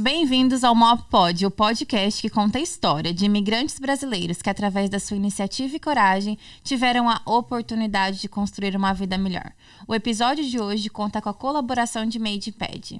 Bem-vindos ao Mob Pod, o podcast que conta a história de imigrantes brasileiros que, através da sua iniciativa e coragem, tiveram a oportunidade de construir uma vida melhor. O episódio de hoje conta com a colaboração de MadePad.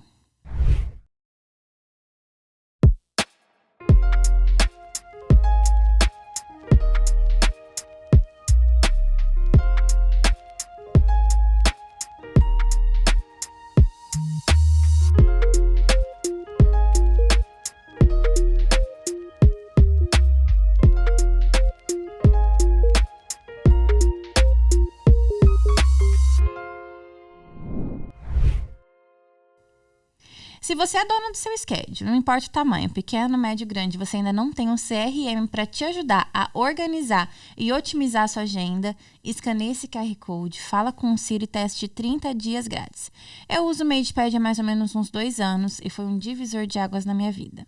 Se você é dono do seu schedule, não importa o tamanho, pequeno, médio, grande, você ainda não tem um CRM para te ajudar a organizar e otimizar a sua agenda, escaneie esse QR Code, fala com o Ciro e teste 30 dias grátis. Eu uso o MadePad há mais ou menos uns 2 anos e foi um divisor de águas na minha vida.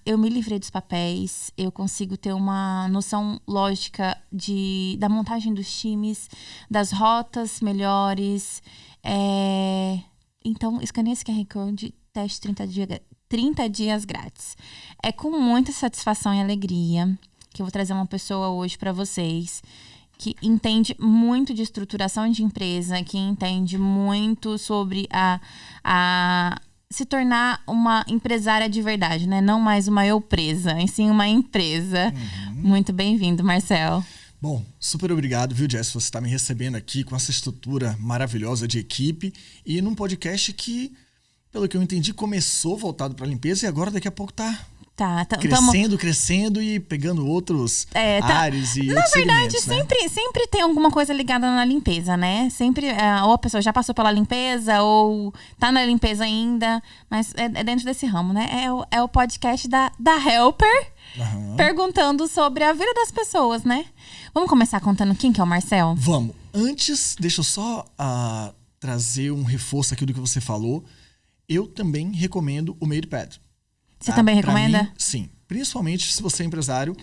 Eu me livrei dos papéis, eu consigo ter uma noção lógica da montagem dos times, das rotas melhores. Então, escaneie esse QR Code, teste 30 dias grátis. É com muita satisfação e alegria que eu vou trazer uma pessoa hoje para vocês que entende muito de estruturação de empresa, que entende muito sobre se tornar uma empresária de verdade, né? Não mais uma eu presa, e sim uma empresa. Muito bem-vindo, Marcel. Bom, super obrigado, viu, Jess? Você está me recebendo aqui com essa estrutura maravilhosa de equipe e num podcast que, pelo que eu entendi, começou voltado para limpeza e agora daqui a pouco tá crescendo e pegando outros ares e outros segmentos. Na verdade, sempre tem alguma coisa ligada na limpeza, né? Sempre, ou a pessoa já passou pela limpeza ou tá na limpeza ainda, mas é dentro desse ramo, né? É o podcast da Helper, perguntando sobre a vida das pessoas, né? Vamos começar contando quem que é o Marcel? Vamos. Antes, deixa eu só trazer um reforço aqui do que você falou. Eu também recomendo o MadePad. Você também recomenda? Mim, sim. Principalmente se você é empresário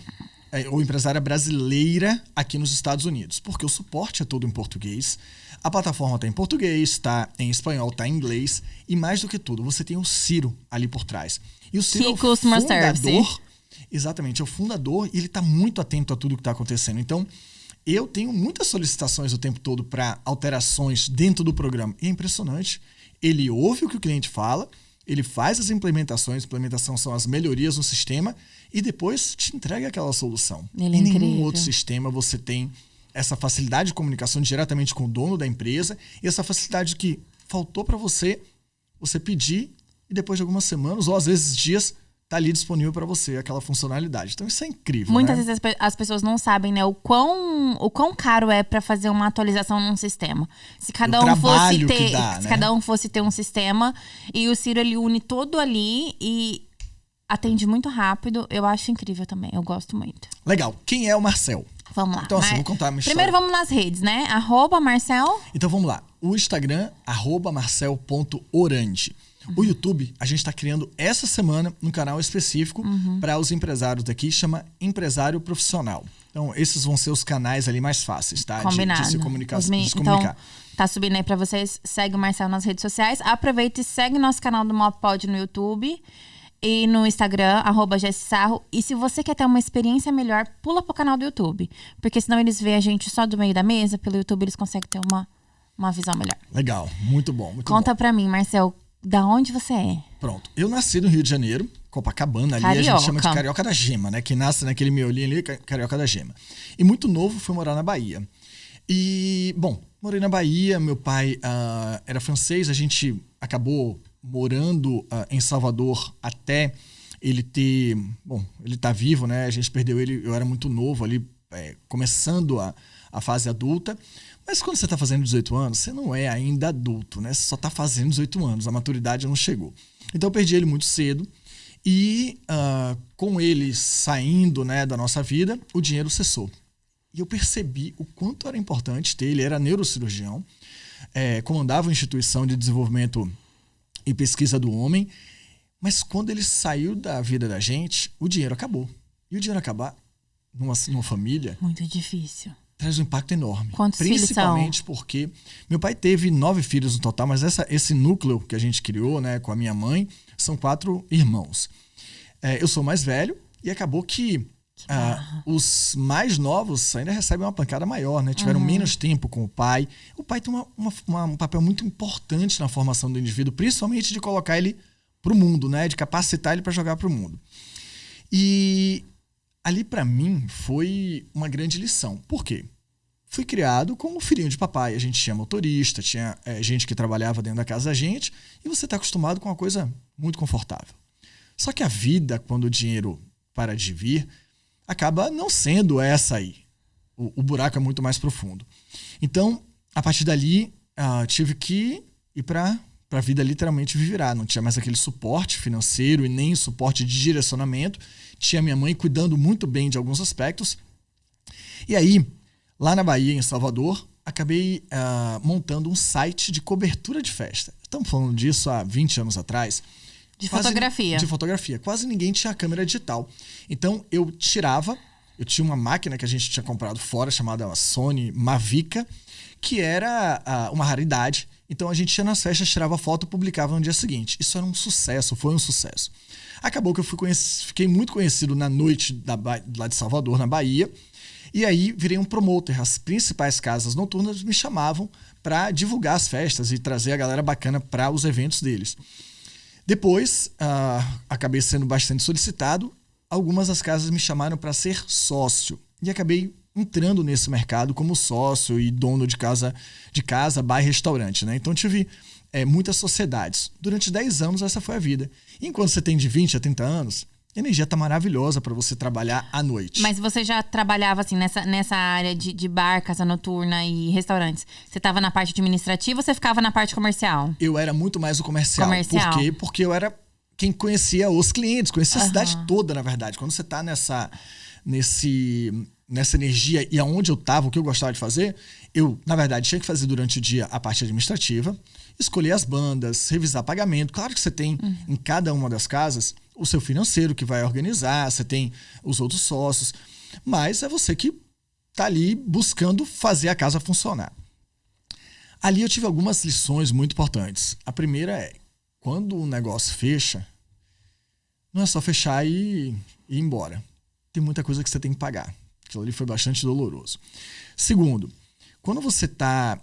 ou empresária brasileira aqui nos Estados Unidos. Porque o suporte é todo em português. A plataforma está em português, está em espanhol, está em inglês. E mais do que tudo, você tem o Ciro ali por trás. E o Ciro é o fundador. Exatamente, é o fundador e ele está muito atento a tudo que está acontecendo. Então, eu tenho muitas solicitações o tempo todo para alterações dentro do programa. E é impressionante. Ele ouve o que o cliente fala, ele faz as implementações. Implementação são as melhorias no sistema e depois te entrega aquela solução. Ele é em incrível. nenhum outro sistema você tem essa facilidade de comunicação diretamente com o dono da empresa e essa facilidade que faltou para você pedir e depois de algumas semanas ou às vezes dias tá ali disponível para você aquela funcionalidade. Então isso é incrível, Muitas né? vezes as pessoas não sabem, né, o quão caro é para fazer uma atualização num sistema. Se cada um fosse ter um sistema e o Ciro ele une todo ali e atende muito rápido, eu acho incrível também. Eu gosto muito. Legal. Quem é o Marcel? Vamos lá. Então assim, vou contar a minha Primeiro história. vamos nas redes, né? @Marcel. Então vamos lá. O Instagram, @marcel.orandi. O YouTube, a gente está criando essa semana um canal específico para os empresários daqui, chama Empresário Profissional. Então, esses vão ser os canais ali mais fáceis, tá? Combinado. De se comunicar. Então, tá subindo aí para vocês. Segue o Marcel nas redes sociais. Aproveita e segue nosso canal do MobPod no YouTube e no Instagram, @JessSarro. E se você quer ter uma experiência melhor, pula pro canal do YouTube. Porque senão eles veem a gente só do meio da mesa. Pelo YouTube eles conseguem ter uma visão melhor. Legal. Muito bom. Conta pra mim, Marcel. Da onde você é? Pronto. Eu nasci no Rio de Janeiro, Copacabana, ali Carioca. A gente chama de Carioca da Gema, né? Que nasce naquele miolinho ali, Carioca da Gema. E muito novo fui morar na Bahia. E, bom, morei na Bahia, meu pai era francês, a gente acabou morando em Salvador até ele ter... Bom, ele tá vivo, né? A gente perdeu ele, eu era muito novo ali, começando a fase adulta. Mas quando você está fazendo 18 anos, você não é ainda adulto, né? Você só está fazendo 18 anos, a maturidade não chegou. Então eu perdi ele muito cedo e com ele saindo, né, da nossa vida, o dinheiro cessou. E eu percebi o quanto era importante ter ele, era neurocirurgião, comandava uma instituição de desenvolvimento e pesquisa do homem, mas quando ele saiu da vida da gente, o dinheiro acabou. E o dinheiro acabar numa família... Muito difícil. traz um impacto enorme. Quantos filhos são? Principalmente porque meu pai teve 9 filhos no total, mas esse núcleo que a gente criou, né, com a minha mãe, são 4 irmãos. Eu sou o mais velho e acabou que os mais novos ainda recebem uma pancada maior, né? Tiveram menos tempo com o pai. O pai tem um papel muito importante na formação do indivíduo, principalmente de colocar ele pro mundo, né? De capacitar ele para jogar pro mundo. E ali, para mim, foi uma grande lição. Por quê? Fui criado como filhinho de papai. A gente tinha motorista, tinha gente que trabalhava dentro da casa da gente, e você está acostumado com uma coisa muito confortável. Só que a vida, quando o dinheiro para de vir, acaba não sendo essa aí. O buraco é muito mais profundo. Então, a partir dali, tive que ir para a vida literalmente virar. Não tinha mais aquele suporte financeiro e nem suporte de direcionamento. Tinha minha mãe cuidando muito bem de alguns aspectos. E aí, lá na Bahia, em Salvador, acabei montando um site de cobertura de festa. Estamos falando disso há 20 anos atrás. De fotografia. De fotografia. Quase ninguém tinha câmera digital. Então, eu tinha uma máquina que a gente tinha comprado fora, chamada Sony Mavica, que era uma raridade. Então, a gente ia nas festas, tirava foto e publicava no dia seguinte. Isso era um sucesso, foi um sucesso. Acabou que eu fiquei muito conhecido na noite lá de Salvador, na Bahia. E aí, virei um promoter. As principais casas noturnas me chamavam para divulgar as festas e trazer a galera bacana para os eventos deles. Depois, acabei sendo bastante solicitado. Algumas das casas me chamaram para ser sócio. E acabei entrando nesse mercado como sócio e dono de casa, bar e restaurante, né? Então, tive muitas sociedades. Durante 10 anos, essa foi a vida. E enquanto você tem de 20 a 30 anos, a energia está maravilhosa para você trabalhar à noite. Mas você já trabalhava assim nessa área de bar, casa noturna e restaurantes? Você estava na parte administrativa ou você ficava na parte comercial? Eu era muito mais o comercial. Por quê? Porque eu era quem conhecia os clientes, conhecia a cidade toda, na verdade. Quando você está nessa energia e aonde eu estava, o que eu gostava de fazer, eu, na verdade, tinha que fazer durante o dia a parte administrativa, escolher as bandas, revisar pagamento. Claro que você tem em cada uma das casas o seu financeiro que vai organizar, você tem os outros sócios, mas é você que está ali buscando fazer a casa funcionar. Ali eu tive algumas lições muito importantes. A primeira é, quando o negócio fecha, não é só fechar e ir embora. Tem muita coisa que você tem que pagar. Aquilo ali foi bastante doloroso. Segundo, quando você está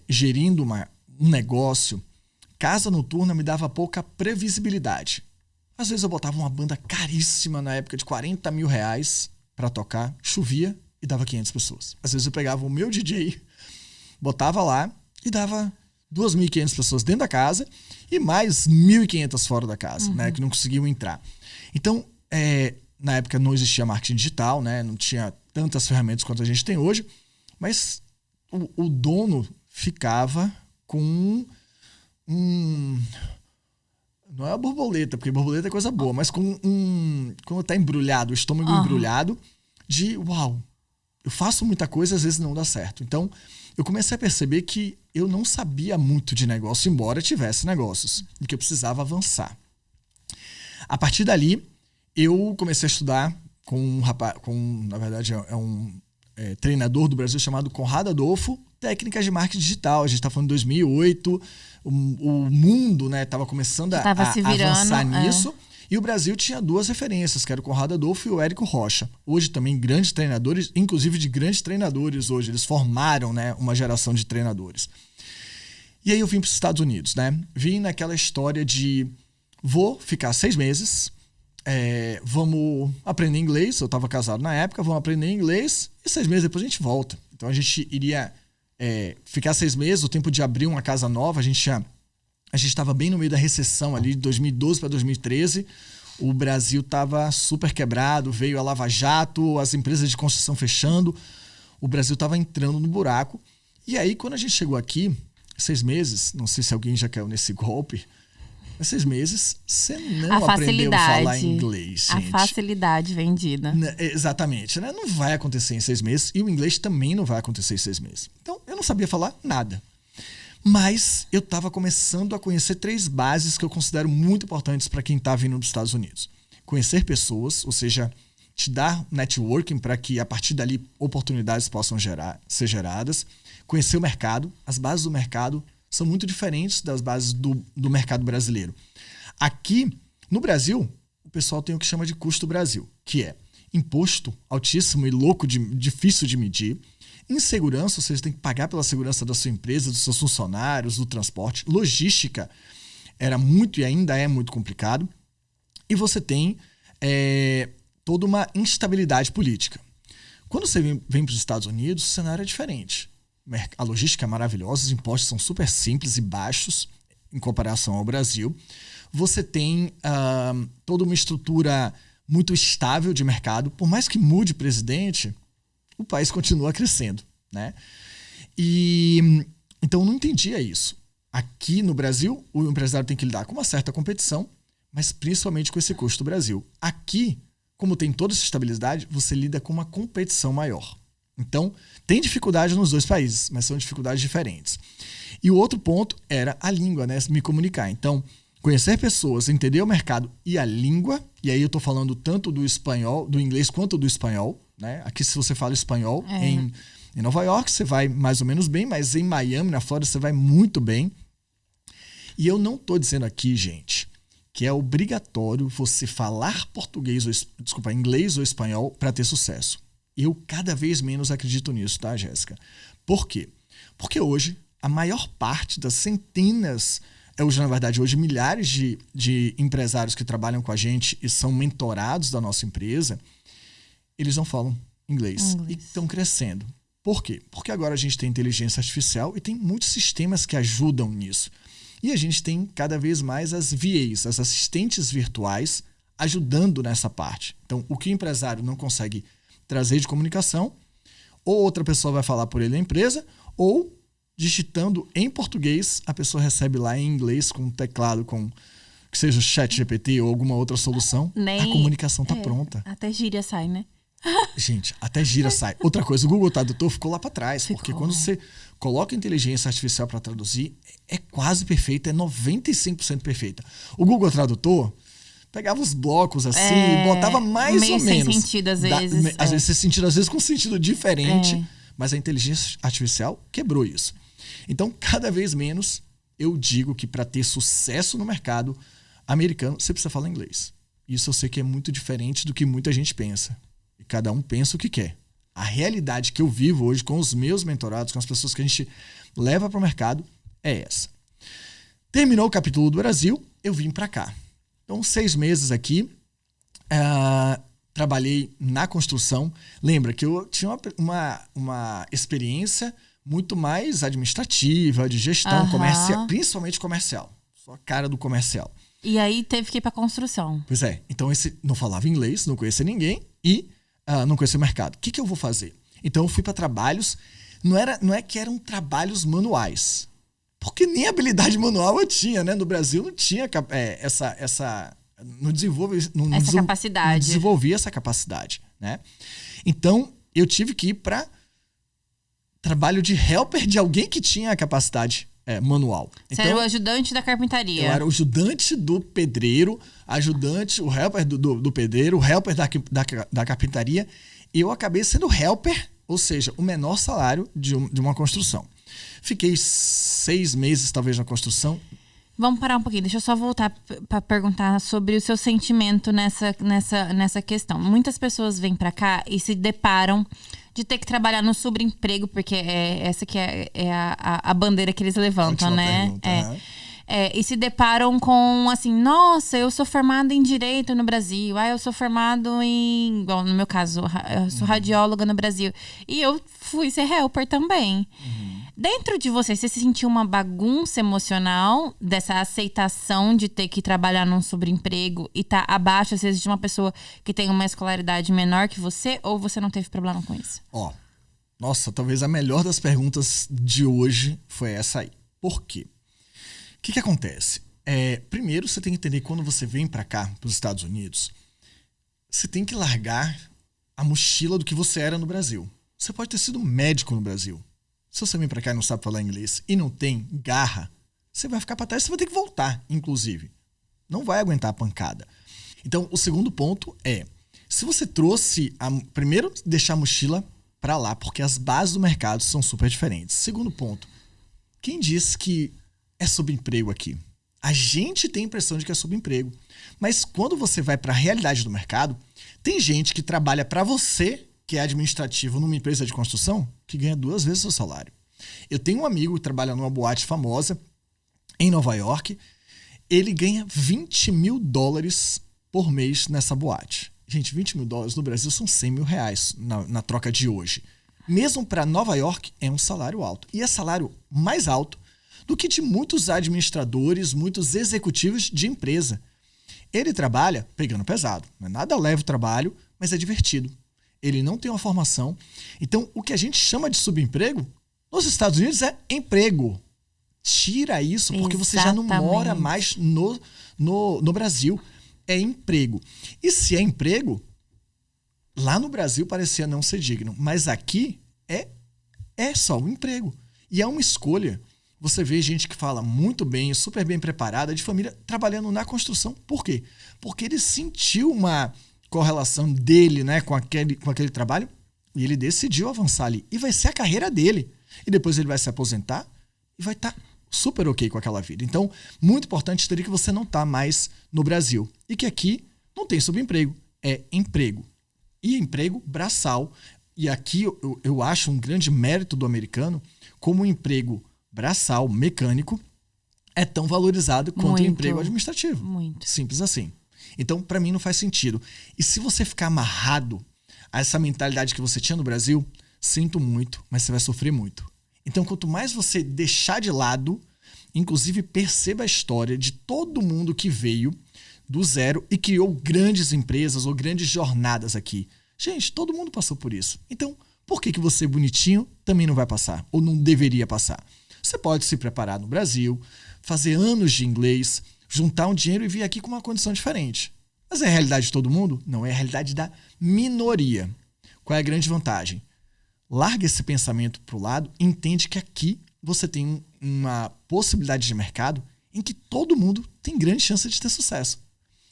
gerindo um negócio, casa noturna me dava pouca previsibilidade. Às vezes eu botava uma banda caríssima na época de 40 mil reais pra tocar, chovia e dava 500 pessoas. Às vezes eu pegava o meu DJ, botava lá e dava 2.500 pessoas dentro da casa e mais 1.500 fora da casa, né, que não conseguiam entrar. Então, na época não existia marketing digital, né, não tinha tantas ferramentas quanto a gente tem hoje, mas o dono ficava com não é a borboleta, porque borboleta é coisa boa, mas quando tá embrulhado, o estômago embrulhado, de uau, eu faço muita coisa, às vezes não dá certo. Então, eu comecei a perceber que eu não sabia muito de negócio, embora tivesse negócios, e que eu precisava avançar. A partir dali, eu comecei a estudar com um rapaz, na verdade, um treinador do Brasil chamado Conrado Adolfo, técnicas de marketing digital. A gente está falando de 2008, o mundo, né, estava começando a avançar nisso. E o Brasil tinha 2 referências, que era o Conrado Adolfo e o Érico Rocha. Hoje também grandes treinadores, inclusive de grandes treinadores hoje. Eles formaram, né, uma geração de treinadores. E aí eu vim para os Estados Unidos, né? Vim naquela história de vou ficar 6 meses, vamos aprender inglês. Eu estava casado na época, vamos aprender inglês e 6 meses depois a gente volta. Então a gente iria ficar 6 meses, o tempo de abrir uma casa nova. A gente estava bem no meio da recessão ali, de 2012 para 2013. O Brasil estava super quebrado, veio a Lava Jato, as empresas de construção fechando. O Brasil estava entrando no buraco. E aí, quando a gente chegou aqui, 6 meses, não sei se alguém já caiu nesse golpe, mas 6 meses, você não aprendeu a falar inglês, gente. A facilidade vendida. Exatamente, né? Não vai acontecer em 6 meses e o inglês também não vai acontecer em 6 meses. Então, eu não sabia falar nada. Mas eu estava começando a conhecer 3 bases que eu considero muito importantes para quem está vindo dos Estados Unidos. Conhecer pessoas, ou seja, te dar networking para que a partir dali oportunidades possam ser geradas, conhecer o mercado. As bases do mercado são muito diferentes das bases do mercado brasileiro. Aqui, no Brasil, o pessoal tem o que chama de custo Brasil, que é imposto altíssimo e louco, difícil de medir. Insegurança, ou seja, tem que pagar pela segurança da sua empresa, dos seus funcionários, do transporte. Logística era muito e ainda é muito complicado. E você tem toda uma instabilidade política. Quando você vem para os Estados Unidos, o cenário é diferente. A logística é maravilhosa, os impostos são super simples e baixos em comparação ao Brasil. Você tem toda uma estrutura muito estável de mercado. Por mais que mude presidente, o país continua crescendo, né? E então eu não entendia isso. Aqui no Brasil, o empresário tem que lidar com uma certa competição, mas principalmente com esse custo do Brasil. Aqui, como tem toda essa estabilidade, você lida com uma competição maior. Então, tem dificuldade nos dois países, mas são dificuldades diferentes. E o outro ponto era a língua, né? Me comunicar. Então, conhecer pessoas, entender o mercado e a língua, e aí eu estou falando tanto do espanhol, do inglês quanto do espanhol, né? Aqui, se você fala espanhol, em Nova York você vai mais ou menos bem, mas em Miami, na Flórida, você vai muito bem. E eu não estou dizendo aqui, gente, que é obrigatório você falar inglês ou espanhol para ter sucesso. Eu cada vez menos acredito nisso, tá, Jéssica? Por quê? Porque hoje, a maior parte das centenas, na verdade, hoje milhares de empresários que trabalham com a gente e são mentorados da nossa empresa, eles não falam inglês. E estão crescendo. Por quê? Porque agora a gente tem inteligência artificial e tem muitos sistemas que ajudam nisso. E a gente tem cada vez mais as VAs, as assistentes virtuais, ajudando nessa parte. Então, o que o empresário não consegue trazer de comunicação, ou outra pessoa vai falar por ele na empresa, ou digitando em português, a pessoa recebe lá em inglês com um teclado, que seja o ChatGPT ou alguma outra solução, a comunicação está pronta. Até gíria sai, né? Gente, até gíria sai. Outra coisa, o Google Tradutor ficou lá para trás, porque quando você coloca inteligência artificial para traduzir, é quase perfeita, é 95% perfeita. O Google Tradutor pegava os blocos assim e botava mais ou menos. Meio sem sentido, às vezes. Às vezes sem sentido, às vezes com sentido diferente, mas a inteligência artificial quebrou isso. Então, cada vez menos, eu digo que para ter sucesso no mercado americano, você precisa falar inglês. Isso eu sei que é muito diferente do que muita gente pensa. E cada um pensa o que quer. A realidade que eu vivo hoje com os meus mentorados, com as pessoas que a gente leva para o mercado, é essa. Terminou o capítulo do Brasil, eu vim para cá. Então, 6 meses aqui, trabalhei na construção. Lembra que eu tinha uma experiência muito mais administrativa, de gestão, comercial, principalmente comercial. Sou a cara do comercial. E aí teve que ir para construção. Pois é. Então, não falava inglês, não conhecia ninguém e não conhecia o mercado. O que eu vou fazer? Então, eu fui para trabalhos. Não é que eram trabalhos manuais. Porque nem habilidade manual eu tinha, né? No Brasil não tinha não desenvolvia essa capacidade, né? Então, eu tive que ir para trabalho de helper de alguém que tinha a capacidade manual. Você era o ajudante da carpintaria. Eu era o ajudante do pedreiro, o helper do pedreiro, o helper da carpintaria. E eu acabei sendo helper, ou seja, o menor salário de uma construção. Fiquei 6 meses, talvez, na construção. Vamos parar um pouquinho. Deixa eu só voltar para perguntar sobre o seu sentimento nessa questão. Muitas pessoas vêm para cá e se deparam de ter que trabalhar no subemprego, porque essa que é a bandeira que eles levantam, né? E se deparam com, assim, nossa, eu sou formada em Direito no Brasil. Eu sou formado em... Bom, no meu caso, eu sou radióloga no Brasil. E eu fui ser helper também. Dentro de você se sentiu uma bagunça emocional dessa aceitação de ter que trabalhar num subemprego e tá abaixo, às vezes, de uma pessoa que tem uma escolaridade menor que você? Ou você não teve problema com isso? Nossa, talvez a melhor das perguntas de hoje foi essa aí. Por quê? O que acontece? Primeiro, você tem que entender que quando você vem para cá, para os Estados Unidos, você tem que largar a mochila do que você era no Brasil. Você pode ter sido médico no Brasil. Se você vem para cá e não sabe falar inglês e não tem garra, você vai ficar para trás, você vai ter que voltar, inclusive. Não vai aguentar a pancada. Então, o segundo ponto é, Se você trouxe... Primeiro, deixar a mochila para lá, porque as bases do mercado são super diferentes. Segundo ponto, quem disse que é subemprego aqui? A gente tem a impressão de que é subemprego. Mas quando você vai para a realidade do mercado, tem gente que trabalha para você, que é administrativo numa empresa de construção, que ganha 2 vezes o seu salário. Eu tenho um amigo que trabalha numa boate famosa em Nova York. Ele ganha $20 mil por mês nessa boate. Gente, $20 mil no Brasil são R$100 mil na troca de hoje. Mesmo para Nova York, é um salário alto. E é salário mais alto do que de muitos administradores, muitos executivos de empresa. Ele trabalha pegando pesado. Não é nada leve o trabalho, mas é divertido. Ele não tem uma formação. Então, o que a gente chama de subemprego, nos Estados Unidos é emprego. Tira isso, porque você já não mora mais no Brasil. É emprego. E se é emprego, lá no Brasil parecia não ser digno. Mas aqui é só um emprego. E é uma escolha. Você vê gente que fala muito bem, super bem preparada, de família, trabalhando na construção. Por quê? Porque ele sentiu uma correlação dele, né, com aquele trabalho e ele decidiu avançar ali. E vai ser a carreira dele. E depois ele vai se aposentar e vai estar super ok com aquela vida. Então, muito importante teria que você não está mais no Brasil. E que aqui não tem subemprego, é emprego. E emprego braçal. E aqui eu acho um grande mérito do americano como o emprego braçal, mecânico, é tão valorizado quanto o emprego administrativo. Muito. Simples assim. Então, para mim, não faz sentido. E se você ficar amarrado a essa mentalidade que você tinha no Brasil, sinto muito, mas você vai sofrer muito. Então, quanto mais você deixar de lado, inclusive perceba a história de todo mundo que veio do zero e criou grandes empresas ou grandes jornadas aqui. Gente, todo mundo passou por isso. Então, por que você, bonitinho, também não vai passar? Ou não deveria passar? Você pode se preparar no Brasil, fazer anos de inglês, juntar um dinheiro e vir aqui com uma condição diferente. Mas é a realidade de todo mundo? Não, é a realidade da minoria. Qual é a grande vantagem? Larga esse pensamento para o lado e entende que aqui você tem uma possibilidade de mercado em que todo mundo tem grande chance de ter sucesso.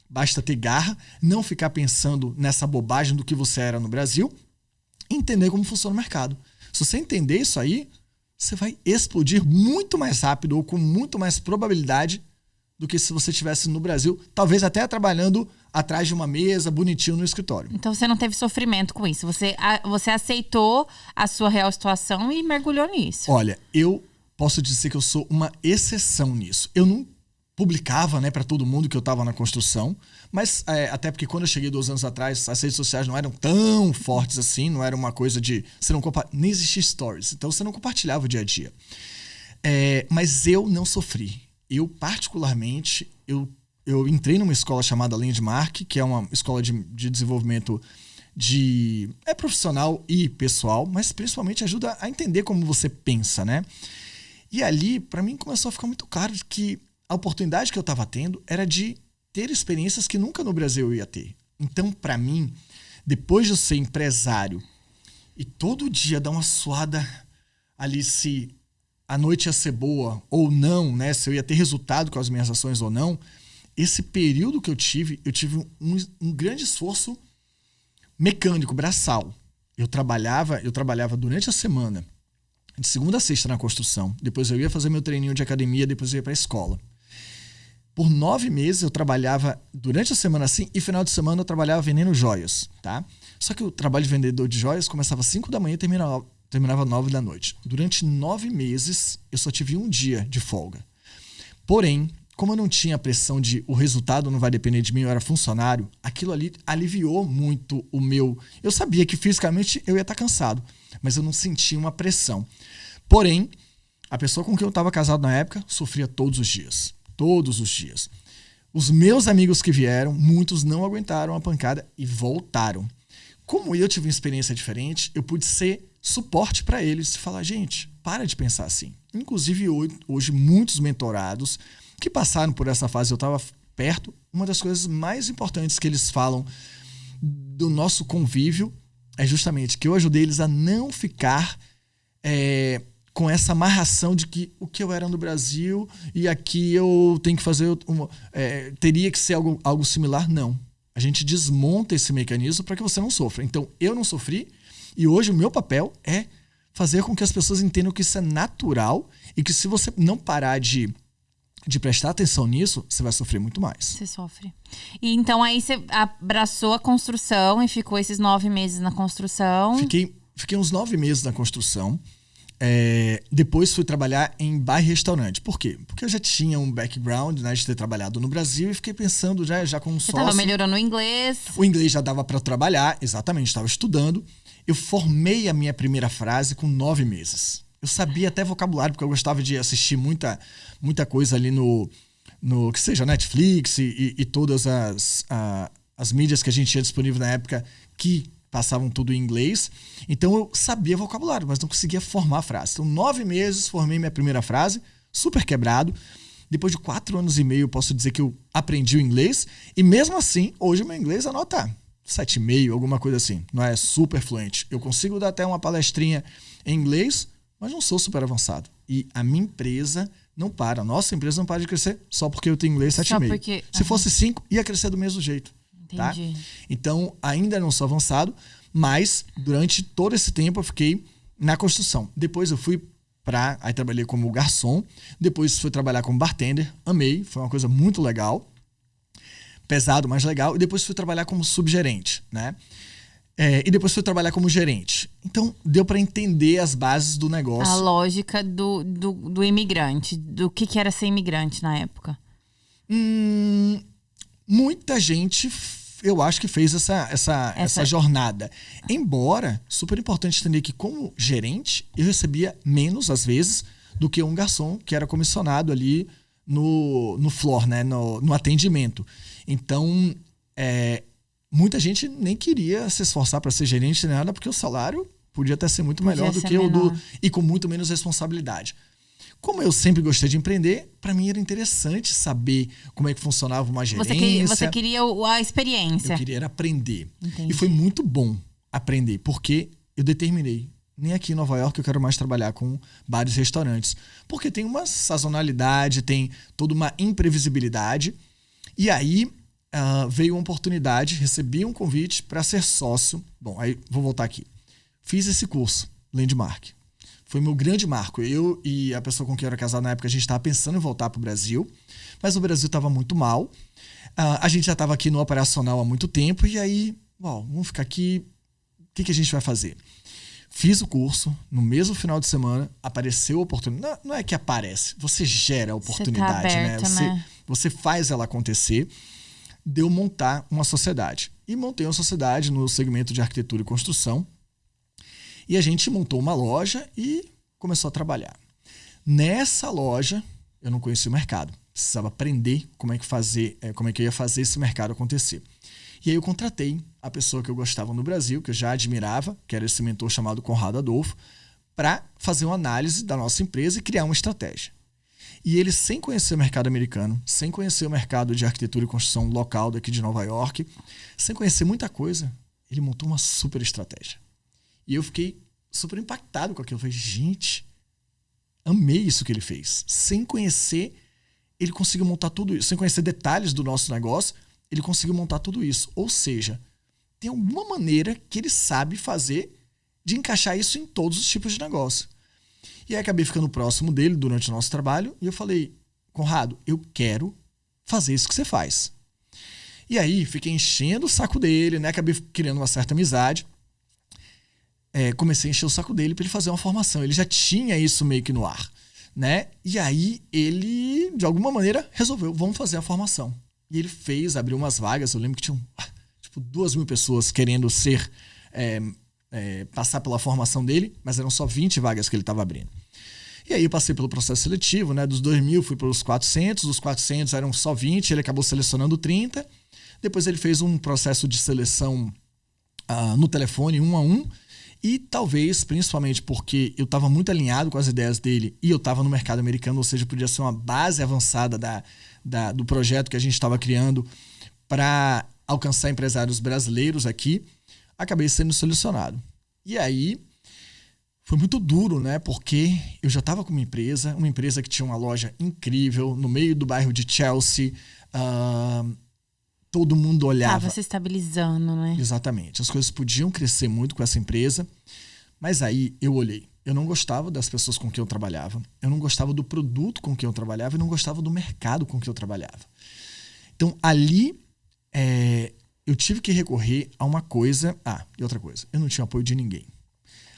Basta ter garra, não ficar pensando nessa bobagem do que você era no Brasil e entender como funciona o mercado. Se você entender isso aí, você vai explodir muito mais rápido ou com muito mais probabilidade do que se você estivesse no Brasil, talvez até trabalhando atrás de uma mesa, bonitinho no escritório. Então você não teve sofrimento com isso, você aceitou a sua real situação e mergulhou nisso. Olha, eu posso dizer que eu sou uma exceção nisso. Eu não publicava, né, para todo mundo que eu estava na construção, mas até porque quando eu cheguei 2 anos atrás, as redes sociais não eram tão fortes assim, não era uma coisa de... nem existia stories, então você não compartilhava o dia a dia. Mas eu não sofri. Eu, particularmente, eu entrei numa escola chamada Landmark, que é uma escola de desenvolvimento profissional e pessoal, mas principalmente ajuda a entender como você pensa, né? E ali, para mim, começou a ficar muito claro que a oportunidade que eu estava tendo era de ter experiências que nunca no Brasil eu ia ter. Então, para mim, depois de eu ser empresário e todo dia dar uma suada ali se a noite ia ser boa ou não, né? Se eu ia ter resultado com as minhas ações ou não, esse período que eu tive um grande esforço mecânico, braçal. Eu trabalhava durante a semana, de segunda a sexta na construção. Depois eu ia fazer meu treininho de academia, depois eu ia para a escola. Por 9 meses eu trabalhava durante a semana assim e final de semana eu trabalhava vendendo joias, tá? Só que o trabalho de vendedor de joias começava às 5 da manhã e terminava 9 da noite. Durante 9 meses eu só tive um dia de folga. Porém, como eu não tinha a pressão de o resultado não vai depender de mim, eu era funcionário, aquilo ali aliviou muito o meu... Eu sabia que fisicamente eu ia estar cansado, mas eu não sentia uma pressão. Porém, a pessoa com quem eu estava casado na época sofria todos os dias. Todos os dias. Os meus amigos que vieram, muitos não aguentaram a pancada e voltaram. Como eu tive uma experiência diferente, eu pude ser suporte para eles e falar, gente, para de pensar assim. Inclusive, hoje muitos mentorados que passaram por essa fase, eu estava perto, uma das coisas mais importantes que eles falam do nosso convívio é justamente que eu ajudei eles a não ficar com essa amarração de que o que eu era no Brasil e aqui eu tenho que fazer teria que ser algo similar. Não. A gente desmonta esse mecanismo para que você não sofra. Então, eu não sofri e hoje o meu papel é fazer com que as pessoas entendam que isso é natural e que se você não parar de prestar atenção nisso, você vai sofrer muito mais. Você sofre. E então aí você abraçou a construção e ficou esses 9 meses na construção. Fiquei uns 9 meses na construção. Depois fui trabalhar em bar e restaurante. Por quê? Porque eu já tinha um background, né, de ter trabalhado no Brasil e fiquei pensando já com um sócio. Você estava melhorando o inglês. O inglês já dava para trabalhar, exatamente, estava estudando. Eu formei a minha primeira frase com 9 meses. Eu sabia até vocabulário, porque eu gostava de assistir muita coisa ali no que seja Netflix e todas as mídias que a gente tinha disponível na época que passavam tudo em inglês. Então eu sabia vocabulário, mas não conseguia formar a frase. Então 9 meses formei minha primeira frase, super quebrado. Depois de 4 anos e meio, eu posso dizer que eu aprendi o inglês. E mesmo assim, hoje o meu inglês é nota 7,5, alguma coisa assim. Não é super fluente. Eu consigo dar até uma palestrinha em inglês, mas não sou super avançado. E a minha empresa não para. A nossa empresa não para de crescer só porque eu tenho inglês 7,5. Se fosse 5, ia crescer do mesmo jeito. Tá? Então, ainda não sou avançado, mas durante todo esse tempo eu fiquei na construção. Depois eu fui aí trabalhei como garçom, depois fui trabalhar como bartender, amei, foi uma coisa muito legal. Pesado, mas legal. E depois fui trabalhar como subgerente, né? E depois fui trabalhar como gerente. Então, deu para entender as bases do negócio. A lógica do imigrante. Do que era ser imigrante na época? Muita gente, eu acho que fez essa jornada. Embora, super importante entender que como gerente, eu recebia menos, às vezes, do que um garçom que era comissionado ali no floor, né? No atendimento. Então, muita gente nem queria se esforçar para ser gerente nem nada, porque o salário podia até ser muito melhor do que o e com muito menos responsabilidade. Como eu sempre gostei de empreender, para mim era interessante saber como é que funcionava uma gerência. Você queria a experiência. Eu queria aprender. Entendi. E foi muito bom aprender, porque eu determinei, nem aqui em Nova York eu quero mais trabalhar com bares e restaurantes. Porque tem uma sazonalidade, tem toda uma imprevisibilidade. E aí veio uma oportunidade, recebi um convite para ser sócio. Bom, aí vou voltar aqui. Fiz esse curso, Landmark. Foi meu grande marco. Eu e a pessoa com quem eu era casado na época, a gente estava pensando em voltar para o Brasil, mas o Brasil estava muito mal. A gente já estava aqui no operacional há muito tempo, e aí, vamos ficar aqui, o que a gente vai fazer? Fiz o curso, no mesmo final de semana, apareceu a oportunidade. Não é que aparece, você gera a oportunidade, você tá aberta, né? Você faz ela acontecer. Deu montar uma sociedade. E montei uma sociedade no segmento de arquitetura e construção. E a gente montou uma loja e começou a trabalhar. Nessa loja, eu não conhecia o mercado. Precisava aprender como é que eu ia fazer esse mercado acontecer. E aí eu contratei a pessoa que eu gostava no Brasil, que eu já admirava, que era esse mentor chamado Conrado Adolfo, para fazer uma análise da nossa empresa e criar uma estratégia. E ele, sem conhecer o mercado americano, sem conhecer o mercado de arquitetura e construção local daqui de Nova York, sem conhecer muita coisa, ele montou uma super estratégia. E eu fiquei super impactado com aquilo. Eu falei, gente, amei isso que ele fez. Sem conhecer, ele conseguiu montar tudo isso. Sem conhecer detalhes do nosso negócio, ele conseguiu montar tudo isso. Ou seja, tem alguma maneira que ele sabe fazer de encaixar isso em todos os tipos de negócio. E aí acabei ficando próximo dele durante o nosso trabalho e eu falei, Conrado, eu quero fazer isso que você faz. E aí fiquei enchendo o saco dele, né? Acabei criando uma certa amizade. Comecei a encher o saco dele para ele fazer uma formação. Ele já tinha isso meio que no ar, né? E aí ele, de alguma maneira, resolveu, vamos fazer a formação. E ele fez, abriu umas vagas. Eu lembro que tinham 2.000 pessoas querendo passar pela formação dele, mas eram só 20 vagas que ele estava abrindo. E aí eu passei pelo processo seletivo, né? Dos 2.000 fui para os 400, dos 400 eram só 20, ele acabou selecionando 30. Depois ele fez um processo de seleção no telefone, 1 a 1, e talvez, principalmente porque eu estava muito alinhado com as ideias dele e eu estava no mercado americano, ou seja, podia ser uma base avançada do projeto que a gente estava criando para alcançar empresários brasileiros aqui, acabei sendo selecionado. E aí foi muito duro, né? Porque eu já estava com uma empresa que tinha uma loja incrível no meio do bairro de Chelsea, todo mundo olhava. Tava se estabilizando, né? Exatamente. As coisas podiam crescer muito com essa empresa, mas aí eu olhei. Eu não gostava das pessoas com quem eu trabalhava, eu não gostava do produto com quem eu trabalhava e não gostava do mercado com quem eu trabalhava. Então, ali, eu tive que recorrer a uma coisa... e outra coisa, eu não tinha apoio de ninguém.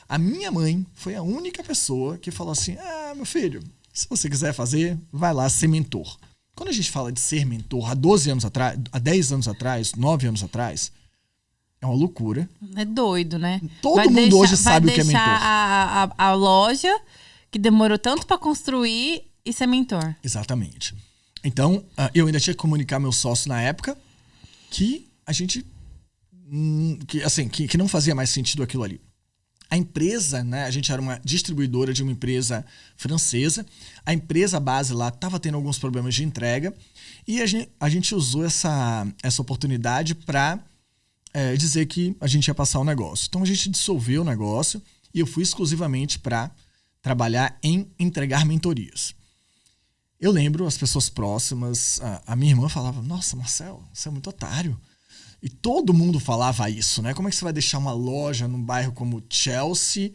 A minha mãe foi a única pessoa que falou assim, meu filho, se você quiser fazer, vai lá ser mentor. Quando a gente fala de ser mentor há 12 anos atrás, há 10 anos atrás, 9 anos atrás, é uma loucura. É doido, né? Todo mundo hoje sabe o que é mentor. A loja que demorou tanto para construir e ser mentor. Exatamente. Então, eu ainda tinha que comunicar meu sócio na época que a gente... que não fazia mais sentido aquilo ali. A empresa, né, a gente era uma distribuidora de uma empresa francesa. A empresa base lá estava tendo alguns problemas de entrega e a gente usou essa oportunidade para dizer que a gente ia passar o negócio. Então a gente dissolveu o negócio e eu fui exclusivamente para trabalhar em entregar mentorias. Eu lembro as pessoas próximas, a minha irmã falava, nossa, Marcelo, você é muito otário. E todo mundo falava isso, né? Como é que você vai deixar uma loja num bairro como Chelsea,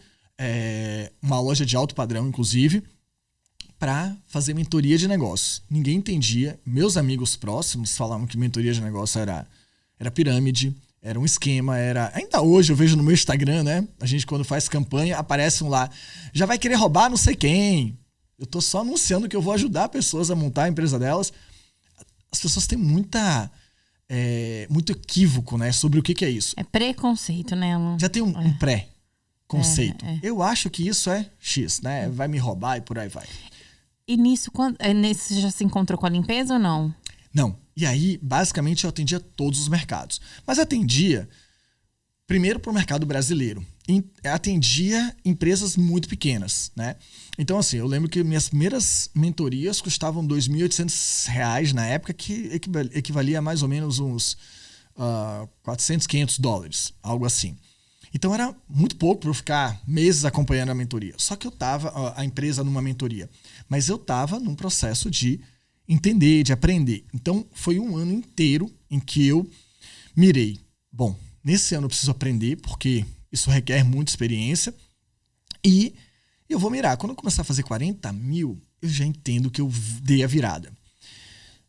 uma loja de alto padrão, inclusive, para fazer mentoria de negócios? Ninguém entendia. Meus amigos próximos falavam que mentoria de negócio era pirâmide, era um esquema, Ainda hoje eu vejo no meu Instagram, né? A gente, quando faz campanha, aparece um lá, já vai querer roubar não sei quem. Eu tô só anunciando que eu vou ajudar pessoas a montar a empresa delas. As pessoas têm muito equívoco, né, sobre o que é isso. É preconceito, né, Alan? Já tem um pré-conceito. É. Eu acho que isso é X, né? Vai me roubar e por aí vai. E nisso, você já se encontrou com a limpeza ou não? Não. E aí, basicamente, eu atendia todos os mercados. Mas atendia, primeiro, para o mercado brasileiro. Atendia empresas muito pequenas, né? Então, assim, eu lembro que minhas primeiras mentorias custavam R$2.800 na época, que equivalia a mais ou menos uns $400, $500, algo assim. Então, era muito pouco para eu ficar meses acompanhando a mentoria. Só que eu estava, a empresa numa mentoria, mas eu estava num processo de entender, de aprender. Então, foi um ano inteiro em que eu mirei. Bom, nesse ano eu preciso aprender, porque isso requer muita experiência. E eu vou mirar. Quando eu começar a fazer 40 mil, eu já entendo que eu dei a virada.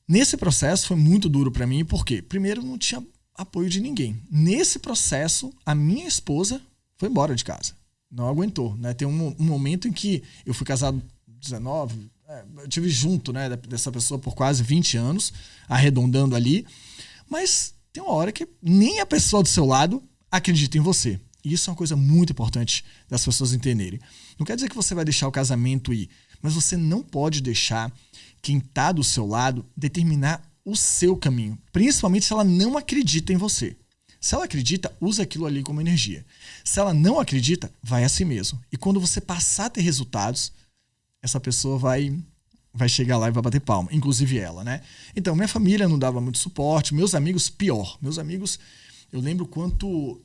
Nesse processo foi muito duro para mim, porque primeiro não tinha apoio de ninguém. Nesse processo, a minha esposa foi embora de casa. Não aguentou, né? Tem um momento em que eu fui casado 19, eu tive junto, né, dessa pessoa por quase 20 anos, arredondando ali. Mas tem uma hora que nem a pessoa do seu lado acredita em você. E isso é uma coisa muito importante das pessoas entenderem. Não quer dizer que você vai deixar o casamento ir, mas você não pode deixar quem está do seu lado determinar o seu caminho, principalmente se ela não acredita em você. Se ela acredita, usa aquilo ali como energia. Se ela não acredita, vai assim mesmo. E quando você passar a ter resultados, essa pessoa vai chegar lá e vai bater palma, inclusive ela, né? Então, minha família não dava muito suporte, meus amigos, pior. Meus amigos, eu lembro quanto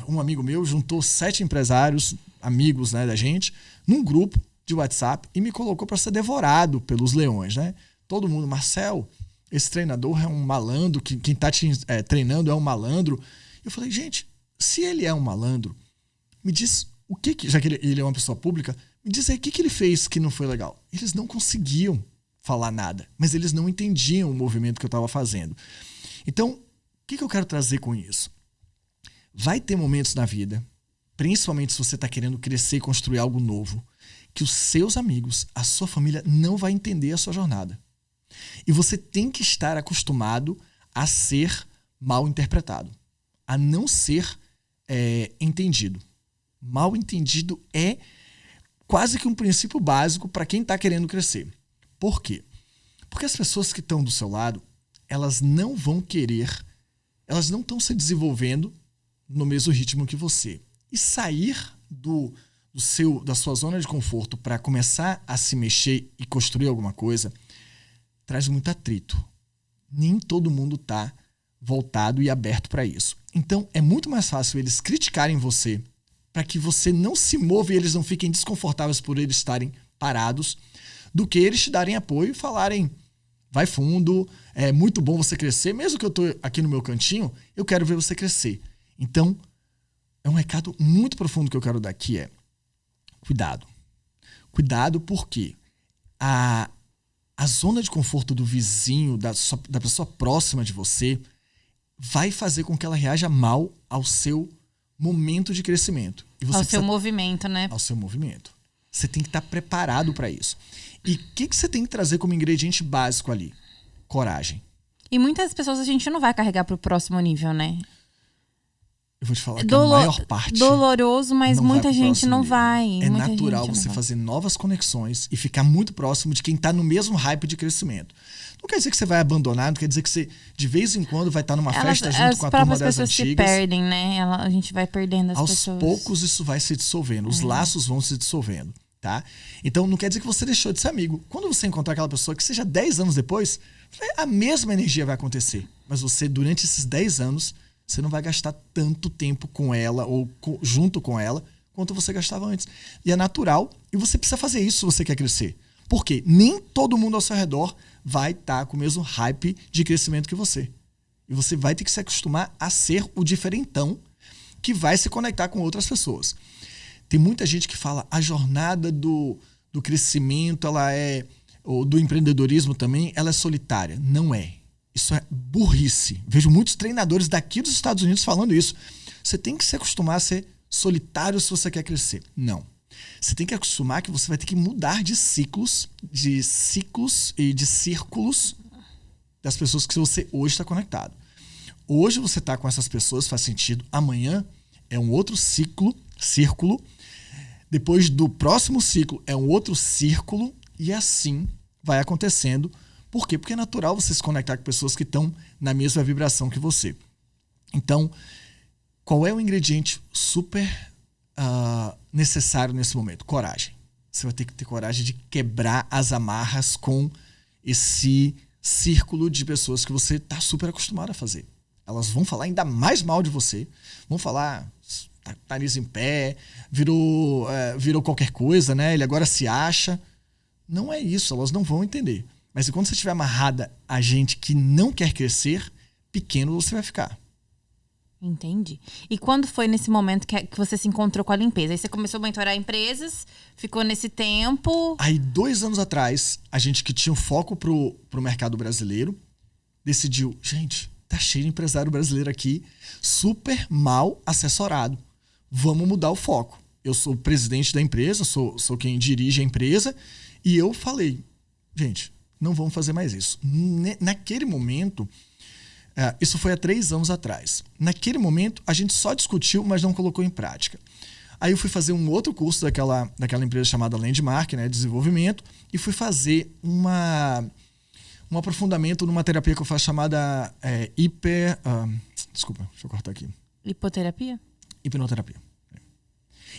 um amigo meu juntou 7 empresários, amigos, né, da gente, num grupo de WhatsApp e me colocou para ser devorado pelos leões, né? Todo mundo, Marcel, esse treinador é um malandro, quem está te treinando é um malandro. Eu falei, gente, se ele é um malandro, me diz o que já que ele é uma pessoa pública, me diz aí o que ele fez que não foi legal. Eles não conseguiam falar nada, mas eles não entendiam o movimento que eu estava fazendo. Então, o que eu quero trazer com isso? Vai ter momentos na vida, principalmente se você está querendo crescer e construir algo novo, que os seus amigos, a sua família não vai entender a sua jornada. E você tem que estar acostumado a ser mal interpretado, a não ser entendido. Mal entendido é quase que um princípio básico para quem está querendo crescer. Por quê? Porque as pessoas que estão do seu lado, elas não vão querer, elas não estão se desenvolvendo no mesmo ritmo que você. E sair da sua zona de conforto para começar a se mexer e construir alguma coisa traz muito atrito. Nem todo mundo está voltado e aberto para isso. Então, é muito mais fácil eles criticarem você para que você não se mova e eles não fiquem desconfortáveis por eles estarem parados, do que eles te darem apoio e falarem vai fundo, é muito bom você crescer. Mesmo que eu tô aqui no meu cantinho, eu quero ver você crescer. Então, é um recado muito profundo que eu quero dar aqui, cuidado. Cuidado porque a zona de conforto do vizinho, da pessoa próxima de você, vai fazer com que ela reaja mal ao seu momento de crescimento. E você seu movimento, né? Ao seu movimento. Você tem que estar preparado para isso. E o que você tem que trazer como ingrediente básico ali? Coragem. E muitas pessoas a gente não vai carregar para o próximo nível, né? Eu vou te falar que a maior parte... Doloroso, mas muita gente não vai. É natural você fazer novas conexões e ficar muito próximo de quem está no mesmo hype de crescimento. Não quer dizer que você vai abandonar, não quer dizer que você, de vez em quando, vai estar numa festa junto com a turma das antigas. As próprias pessoas se perdem, né? A gente vai perdendo as pessoas. Aos poucos isso vai se dissolvendo, os laços vão se dissolvendo, tá? Então não quer dizer que você deixou de ser amigo. Quando você encontrar aquela pessoa que seja 10 anos depois, a mesma energia vai acontecer. Mas você, durante esses 10 anos... você não vai gastar tanto tempo com ela ou junto com ela quanto você gastava antes. E é natural. E você precisa fazer isso se você quer crescer. Porque nem todo mundo ao seu redor vai estar com o mesmo hype de crescimento que você. E você vai ter que se acostumar a ser o diferentão que vai se conectar com outras pessoas. Tem muita gente que fala a jornada do crescimento, ou do empreendedorismo também, ela é solitária. Não é. Isso é burrice. Vejo muitos treinadores daqui dos Estados Unidos falando isso. Você tem que se acostumar a ser solitário se você quer crescer. Não. Você tem que acostumar que você vai ter que mudar de ciclos e de círculos das pessoas que você hoje está conectado. Hoje você está com essas pessoas, faz sentido. Amanhã é um outro círculo. Depois do próximo ciclo é um outro círculo. E assim vai acontecendo. Por quê? Porque é natural você se conectar com pessoas que estão na mesma vibração que você. Então, qual é o ingrediente super necessário nesse momento? Coragem. Você vai ter que ter coragem de quebrar as amarras com esse círculo de pessoas que você está super acostumado a fazer. Elas vão falar ainda mais mal de você, vão falar, nariz em pé, virou qualquer coisa, né? Ele agora se acha. Não é isso, elas não vão entender. Mas quando você estiver amarrada a gente que não quer crescer, pequeno você vai ficar. Entendi. E quando foi nesse momento que você se encontrou com a limpeza? Aí você começou a mentorar empresas, ficou nesse tempo... Aí 2 anos atrás, a gente que tinha um foco pro mercado brasileiro, decidiu, gente, tá cheio de empresário brasileiro aqui, super mal assessorado. Vamos mudar o foco. Eu sou o presidente da empresa, sou quem dirige a empresa, e eu falei, gente... não vamos fazer mais isso. Naquele momento, isso foi há 3 anos atrás. Naquele momento, a gente só discutiu, mas não colocou em prática. Aí eu fui fazer um outro curso daquela empresa chamada Landmark, né, desenvolvimento, e fui fazer um aprofundamento numa terapia que eu faço chamada desculpa, deixa eu cortar aqui. Hipoterapia? Hipnoterapia.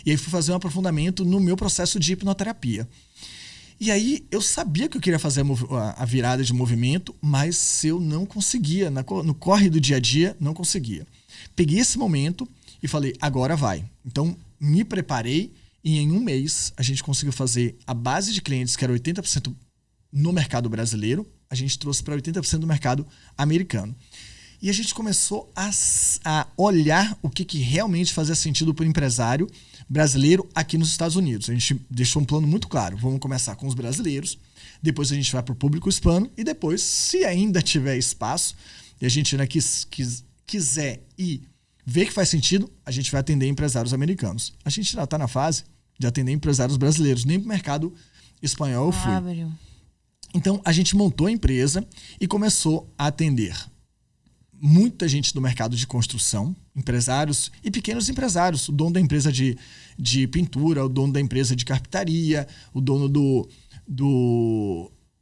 E aí fui fazer um aprofundamento no meu processo de hipnoterapia. E aí eu sabia que eu queria fazer a virada de movimento, mas eu não conseguia. No corre do dia a dia, não conseguia. Peguei esse momento e falei, agora vai. Então, me preparei e em 1 mês a gente conseguiu fazer a base de clientes, que era 80% no mercado brasileiro, a gente trouxe para 80% do mercado americano. E a gente começou a olhar o que realmente fazia sentido para o empresário brasileiro aqui nos Estados Unidos. A gente deixou um plano muito claro. Vamos começar com os brasileiros, depois a gente vai para o público hispano e depois, se ainda tiver espaço e a gente ainda quiser ir ver que faz sentido, a gente vai atender empresários americanos. A gente ainda está na fase de atender empresários brasileiros. Nem para o mercado espanhol eu fui. Então, a gente montou a empresa e começou a atender muita gente do mercado de construção, empresários e pequenos empresários, o dono da empresa de pintura, o dono da empresa de carpintaria, o dono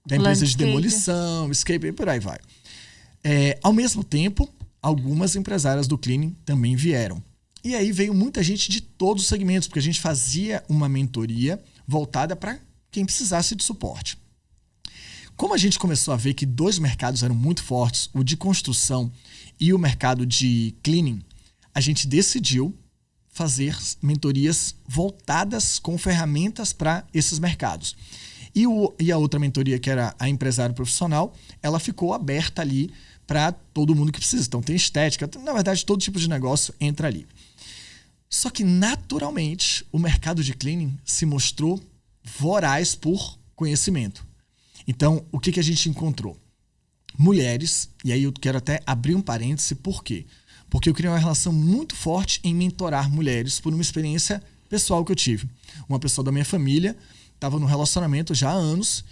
da empresa de demolição, escape, e por aí vai. Ao mesmo tempo, algumas empresárias do cleaning também vieram. E aí veio muita gente de todos os segmentos, porque a gente fazia uma mentoria voltada para quem precisasse de suporte. Como a gente começou a ver que 2 mercados eram muito fortes, o de construção e o mercado de cleaning, a gente decidiu fazer mentorias voltadas com ferramentas para esses mercados. E a outra mentoria, que era a empresário profissional, ela ficou aberta ali para todo mundo que precisa. Então tem estética, na verdade todo tipo de negócio entra ali. Só que naturalmente o mercado de cleaning se mostrou voraz por conhecimento. Então o que a gente encontrou? Mulheres, e aí eu quero até abrir um parêntese, por quê? Porque eu criei uma relação muito forte em mentorar mulheres por uma experiência pessoal que eu tive. Uma pessoa da minha família estava num relacionamento já há anos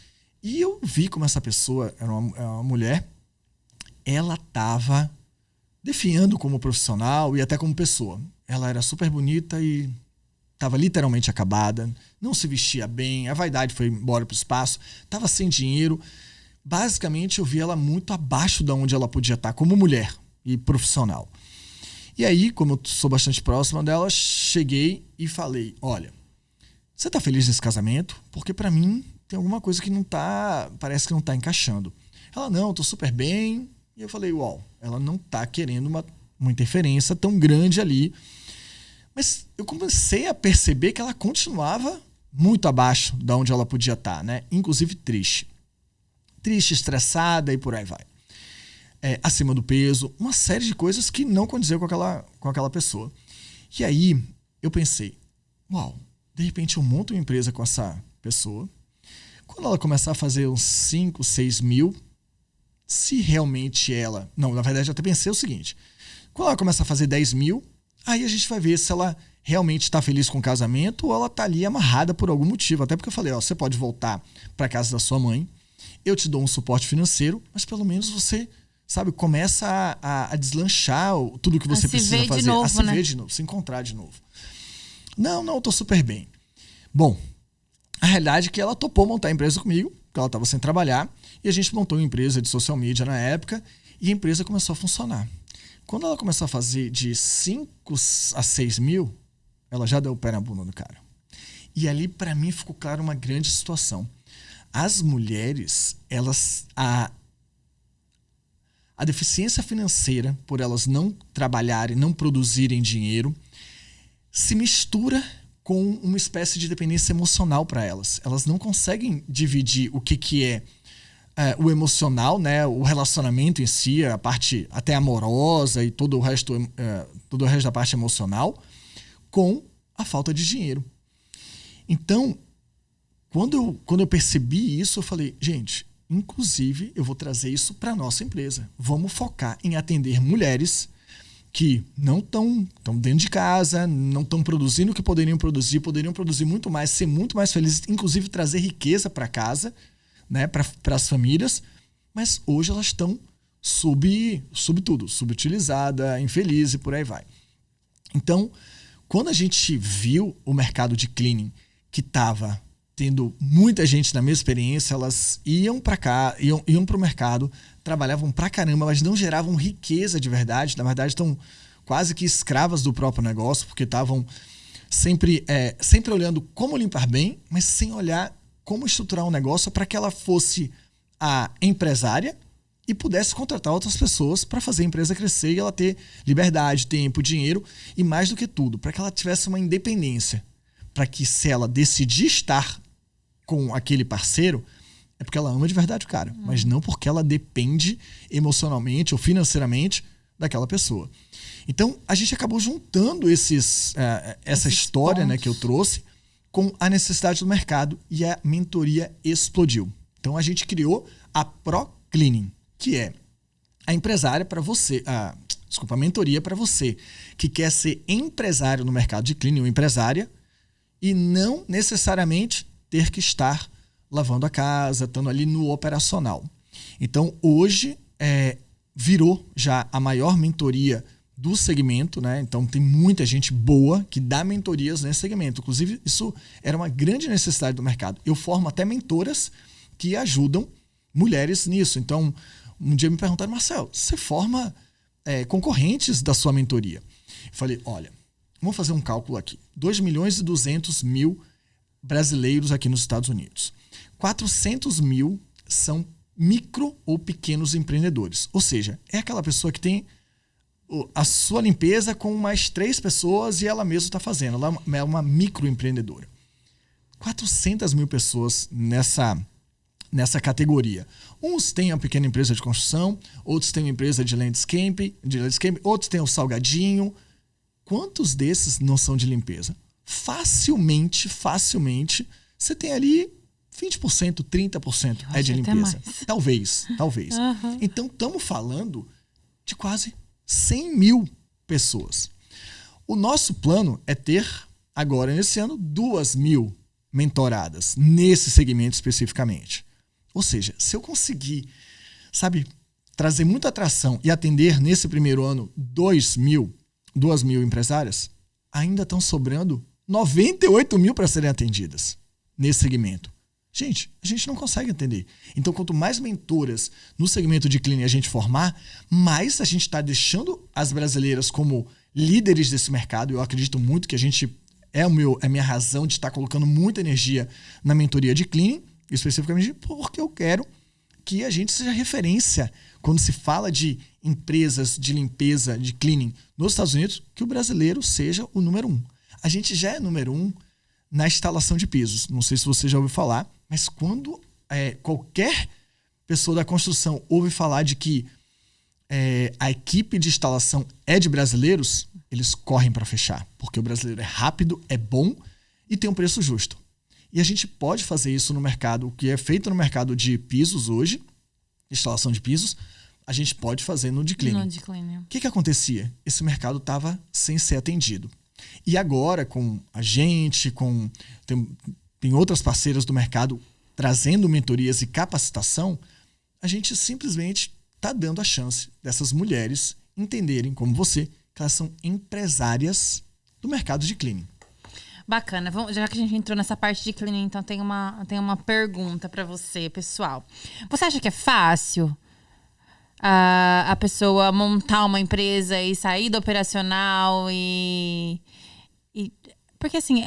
e eu vi como essa pessoa, era uma mulher, ela estava definhando como profissional e até como pessoa. Ela era super bonita e estava literalmente acabada, não se vestia bem, a vaidade foi embora para o espaço, estava sem dinheiro. Basicamente, eu vi ela muito abaixo de onde ela podia estar como mulher e profissional. E aí, como eu sou bastante próxima dela, cheguei e falei, olha, você está feliz nesse casamento? Porque para mim tem alguma coisa que não tá, parece que não está encaixando. Ela, não, estou super bem. E eu falei, uau, ela não está querendo uma interferência tão grande ali. Mas eu comecei a perceber que ela continuava muito abaixo de onde ela podia estar, né? Inclusive triste, estressada e por aí vai. Acima do peso, uma série de coisas que não condizeu com aquela pessoa. E aí eu pensei, uau, de repente eu monto uma empresa com essa pessoa. Quando ela começar a fazer uns 5, 6 mil, se realmente ela... Não, na verdade eu até pensei o seguinte, quando ela começar a fazer 10 mil, aí a gente vai ver se ela realmente está feliz com o casamento ou ela está ali amarrada por algum motivo. Até porque eu falei, ó, você pode voltar para casa da sua mãe, eu te dou um suporte financeiro, mas pelo menos você, sabe, começa a deslanchar tudo que você precisa fazer. Novo, a se né? ver de novo, se encontrar de novo. Não, eu tô super bem. Bom, a realidade é que ela topou montar a empresa comigo, porque ela estava sem trabalhar, e a gente montou uma empresa de social media na época, e a empresa começou a funcionar. Quando ela começou a fazer de 5 a 6 mil, ela já deu o pé na bunda do cara. E ali, para mim, ficou claro uma grande situação. As mulheres, elas... A deficiência financeira, por elas não trabalharem, não produzirem dinheiro, se mistura com uma espécie de dependência emocional para elas. Elas não conseguem dividir o que é o emocional, né, o relacionamento em si, a parte até amorosa e todo o resto da parte emocional, com a falta de dinheiro. Então, quando eu percebi isso, eu falei, gente, inclusive eu vou trazer isso para a nossa empresa. Vamos focar em atender mulheres que não estão dentro de casa, não estão produzindo o que poderiam produzir muito mais, ser muito mais felizes, inclusive trazer riqueza para casa, né, para as famílias, mas hoje elas estão subutilizadas, infelizes e por aí vai. Então, quando a gente viu o mercado de cleaning que estava tendo muita gente na mesma experiência, elas iam para cá, iam para o mercado, trabalhavam pra caramba, mas não geravam riqueza de verdade. Na verdade, estão quase que escravas do próprio negócio, porque estavam sempre olhando como limpar bem, mas sem olhar como estruturar um negócio para que ela fosse a empresária e pudesse contratar outras pessoas para fazer a empresa crescer e ela ter liberdade, tempo, dinheiro e mais do que tudo, para que ela tivesse uma independência, para que se ela decidir estar com aquele parceiro, é porque ela ama de verdade o cara, mas não porque ela depende emocionalmente ou financeiramente daquela pessoa. Então, a gente acabou juntando essa história, né, que eu trouxe com a necessidade do mercado e a mentoria explodiu. Então, a gente criou a Pro Cleaning, que é a empresária para você, a mentoria para você que quer ser empresário no mercado de cleaning ou empresária e não necessariamente ter que estar lavando a casa, estando ali no operacional. Então, hoje, virou já a maior mentoria do segmento, né? Então, tem muita gente boa que dá mentorias nesse segmento. Inclusive, isso era uma grande necessidade do mercado. Eu formo até mentoras que ajudam mulheres nisso. Então, um dia me perguntaram, Marcelo, você forma concorrentes da sua mentoria? Eu falei, olha, vamos fazer um cálculo aqui. 2.200.000 brasileiros aqui nos Estados Unidos. 400 mil são micro ou pequenos empreendedores. Ou seja, é aquela pessoa que tem a sua limpeza com mais 3 pessoas e ela mesma está fazendo. Ela é uma microempreendedora. 400 mil pessoas nessa categoria. Uns têm uma pequena empresa de construção, outros têm uma empresa de landscape, outros têm o salgadinho. Quantos desses não são de limpeza? Facilmente, você tem ali 20%, 30% é de limpeza. Talvez. Uhum. Então, estamos falando de quase 100 mil pessoas. O nosso plano é ter, agora nesse ano, 2.000 mentoradas nesse segmento especificamente. Ou seja, se eu conseguir, trazer muita atração e atender nesse primeiro ano 2.000 empresárias, ainda estão sobrando 98 mil para serem atendidas nesse segmento. Gente, a gente não consegue atender. Então, quanto mais mentoras no segmento de cleaning a gente formar, mais a gente está deixando as brasileiras como líderes desse mercado. Eu acredito muito que a gente é a minha razão de estar colocando muita energia na mentoria de cleaning, especificamente porque eu quero que a gente seja referência quando se fala de empresas de limpeza, de cleaning nos Estados Unidos, que o brasileiro seja o número 1. A gente já é número 1 na instalação de pisos. Não sei se você já ouviu falar, mas quando qualquer pessoa da construção ouve falar de que a equipe de instalação é de brasileiros, eles correm para fechar, porque o brasileiro é rápido, é bom e tem um preço justo. E a gente pode fazer isso no mercado, o que é feito no mercado de pisos hoje, instalação de pisos, a gente pode fazer no de cleaning. O que acontecia? Esse mercado estava sem ser atendido. E agora, com a gente, tem outras parceiras do mercado trazendo mentorias e capacitação, a gente simplesmente está dando a chance dessas mulheres entenderem, como você, que elas são empresárias do mercado de cleaning. Bacana. Já que a gente entrou nessa parte de cleaning, então tem uma pergunta para você, pessoal. Você acha que é fácil a pessoa montar uma empresa e sair do operacional porque assim,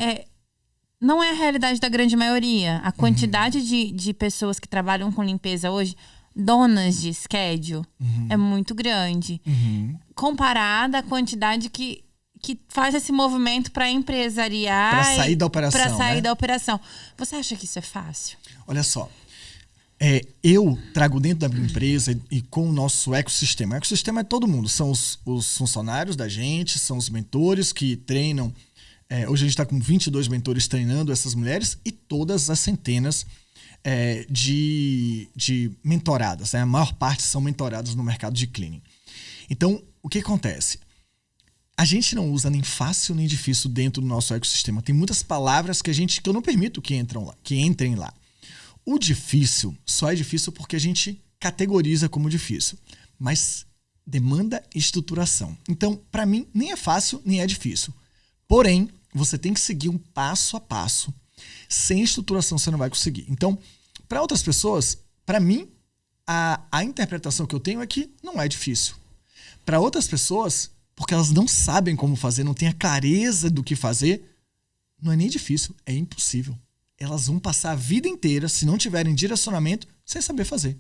não é a realidade da grande maioria. A quantidade de pessoas que trabalham com limpeza hoje, donas de schedule, é muito grande. Comparada à quantidade que faz esse movimento para empresariar. Para sair da operação. Para sair da operação. Você acha que isso é fácil? Olha só. Eu trago dentro da minha empresa e com o nosso ecossistema. O ecossistema é todo mundo. São os funcionários da gente, são os mentores que treinam. Hoje a gente está com 22 mentores treinando essas mulheres e todas as centenas de mentoradas. A maior parte são mentoradas no mercado de cleaning. Então, o que acontece? A gente não usa nem fácil nem difícil dentro do nosso ecossistema. Tem muitas palavras que eu não permito que entrem lá. O difícil só é difícil porque a gente categoriza como difícil. Mas demanda estruturação. Então, para mim, nem é fácil, nem é difícil. Porém, você tem que seguir um passo a passo. Sem estruturação, você não vai conseguir. Então, para outras pessoas, para mim, a interpretação que eu tenho é que não é difícil. Para outras pessoas, porque elas não sabem como fazer, não têm a clareza do que fazer, não é nem difícil, é impossível. Elas vão passar a vida inteira, se não tiverem direcionamento, sem saber fazer.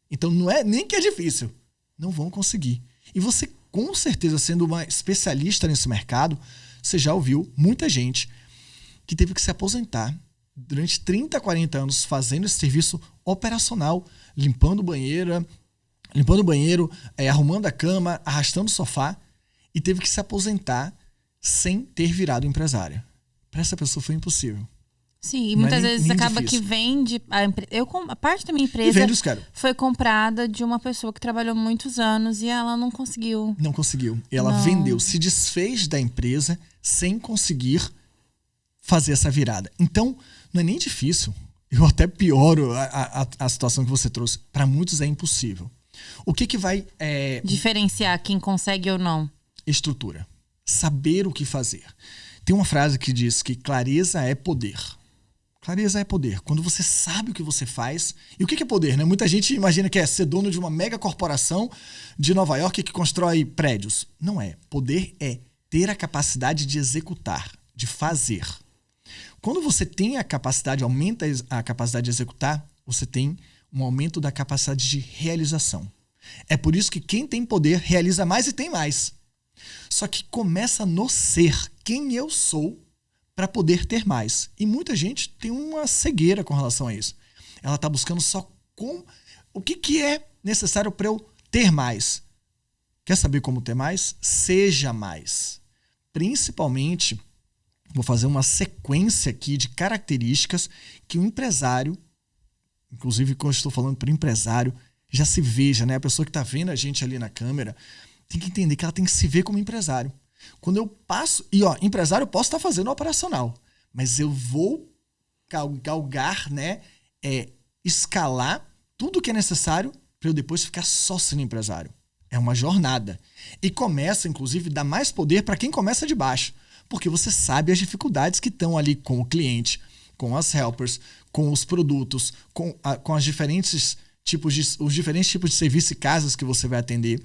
Então não é nem que é difícil, não vão conseguir. E você, com certeza, sendo uma especialista nesse mercado, você já ouviu muita gente que teve que se aposentar durante 30, 40 anos fazendo esse serviço operacional, limpando o banheiro, arrumando a cama, arrastando o sofá, e teve que se aposentar sem ter virado empresária. Para essa pessoa foi impossível. Sim, e muitas vezes nem acaba difícil. que vende a parte da minha empresa foi comprada de uma pessoa que trabalhou muitos anos e ela não conseguiu. Não conseguiu. Ela vendeu, se desfez da empresa sem conseguir fazer essa virada. Então, não é nem difícil. Eu até pioro a situação que você trouxe. Para muitos é impossível. O que vai diferenciar quem consegue ou não? Estrutura. Saber o que fazer. Tem uma frase que diz que clareza é poder. Clareza é poder. Quando você sabe o que você faz. E o que é poder, né? Muita gente imagina que é ser dono de uma mega corporação de Nova York que constrói prédios. Não é. Poder é ter a capacidade de executar, de fazer. Quando você tem a capacidade, aumenta a capacidade de executar, você tem um aumento da capacidade de realização. É por isso que quem tem poder realiza mais e tem mais. Só que começa no ser, quem eu sou, para poder ter mais. E muita gente tem uma cegueira com relação a isso. Ela está buscando só o que é necessário para eu ter mais. Quer saber como ter mais? Seja mais. Principalmente, vou fazer uma sequência aqui de características que o empresário, inclusive quando eu estou falando para o empresário, já se veja, né? A pessoa que está vendo a gente ali na câmera tem que entender que ela tem que se ver como empresário. Quando eu passo... E, empresário eu posso estar fazendo operacional, mas eu vou galgar, né? Escalar tudo que é necessário para eu depois ficar só sendo empresário. É uma jornada. E começa, inclusive, a dar mais poder para quem começa de baixo. Porque você sabe as dificuldades que estão ali com o cliente, com as helpers, com os produtos, com os diferentes tipos de serviço e casas que você vai atender.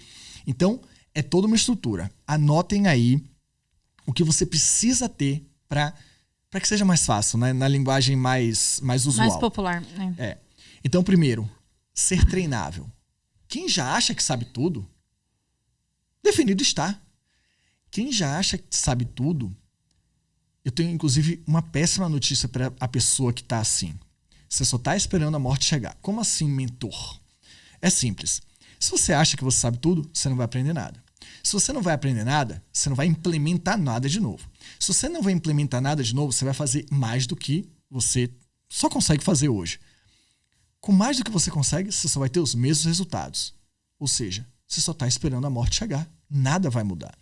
Então, é toda uma estrutura. Anotem aí o que você precisa ter para que seja mais fácil, né? Na linguagem mais usual. Mais popular. Né? Então, primeiro, ser treinável. Quem já acha que sabe tudo, definido está. Quem já acha que sabe tudo, eu tenho, inclusive, uma péssima notícia para a pessoa que está assim. Você só está esperando a morte chegar. Como assim, mentor? É simples. Se você acha que você sabe tudo, você não vai aprender nada. Se você não vai aprender nada, você não vai implementar nada de novo. Se você não vai implementar nada de novo, você vai fazer mais do que você só consegue fazer hoje. Com mais do que você consegue, você só vai ter os mesmos resultados. Ou seja, você só está esperando a morte chegar. Nada vai mudar.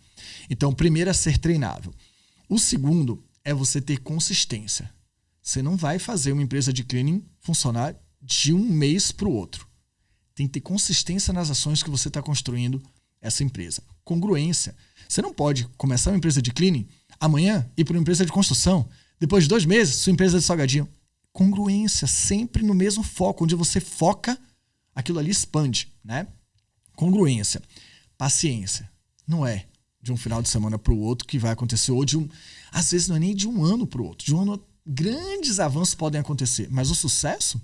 Então, o primeiro é ser treinável. O segundo é você ter consistência. Você não vai fazer uma empresa de cleaning funcionar de um mês para o outro. Tem que ter consistência nas ações que você está construindo essa empresa. Congruência. Você não pode começar uma empresa de cleaning, amanhã ir para uma empresa de construção, depois de 2 meses, sua empresa é de salgadinho. Congruência, sempre no mesmo foco. Onde você foca, aquilo ali expande, né? Congruência. Paciência. Não é de um final de semana para o outro que vai acontecer, ou às vezes não é nem de um ano para o outro. De um ano, grandes avanços podem acontecer, mas o sucesso,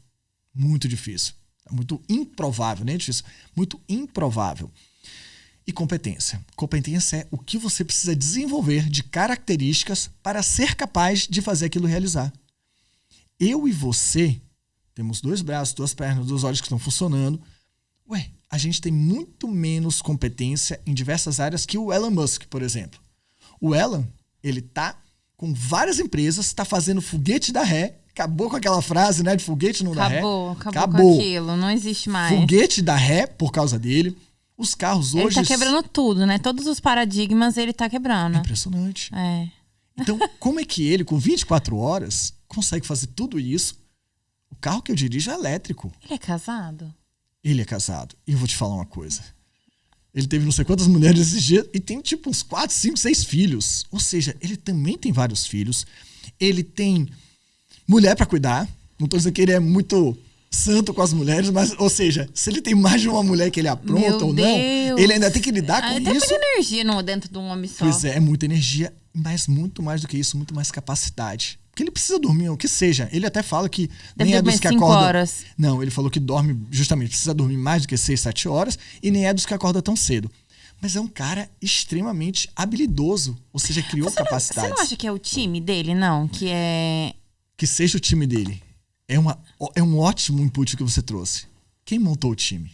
muito difícil. Muito improvável, nem difícil, muito improvável. E competência. Competência é o que você precisa desenvolver de características para ser capaz de fazer aquilo realizar. Eu e você temos 2 braços, 2 pernas, 2 olhos que estão funcionando. A gente tem muito menos competência em diversas áreas que o Elon Musk, por exemplo. O Elon, ele tá com várias empresas, está fazendo foguete da ré, acabou com aquela frase, né, de foguete não dá ré. Acabou com aquilo, não existe mais. Foguete da ré por causa dele. Os carros hoje... Ele tá quebrando tudo, né? Todos os paradigmas ele tá quebrando. Impressionante. Então, como é que ele, com 24 horas, consegue fazer tudo isso? O carro que eu dirijo é elétrico. Ele é casado? Ele é casado. E eu vou te falar uma coisa. Ele teve não sei quantas mulheres esses dias e tem tipo uns 4, 5, 6 filhos. Ou seja, ele também tem vários filhos. Ele tem mulher pra cuidar. Não tô dizendo que ele é muito santo com as mulheres, mas, ou seja, se ele tem mais de uma mulher que ele apronta ou não, ele ainda tem que lidar com isso. Tem muita energia dentro de um homem só. Pois é muita energia, mas muito mais do que isso, muito mais capacidade. Porque ele precisa dormir, o que seja. Ele até fala que nem é dos que acorda... horas. Não, ele falou que dorme, justamente, precisa dormir mais do que 6, 7 horas e nem é dos que acorda tão cedo. Mas é um cara extremamente habilidoso, ou seja, criou capacidades. Você não acha que é o time dele, não? Que seja o time dele. É um ótimo input que você trouxe. Quem montou o time?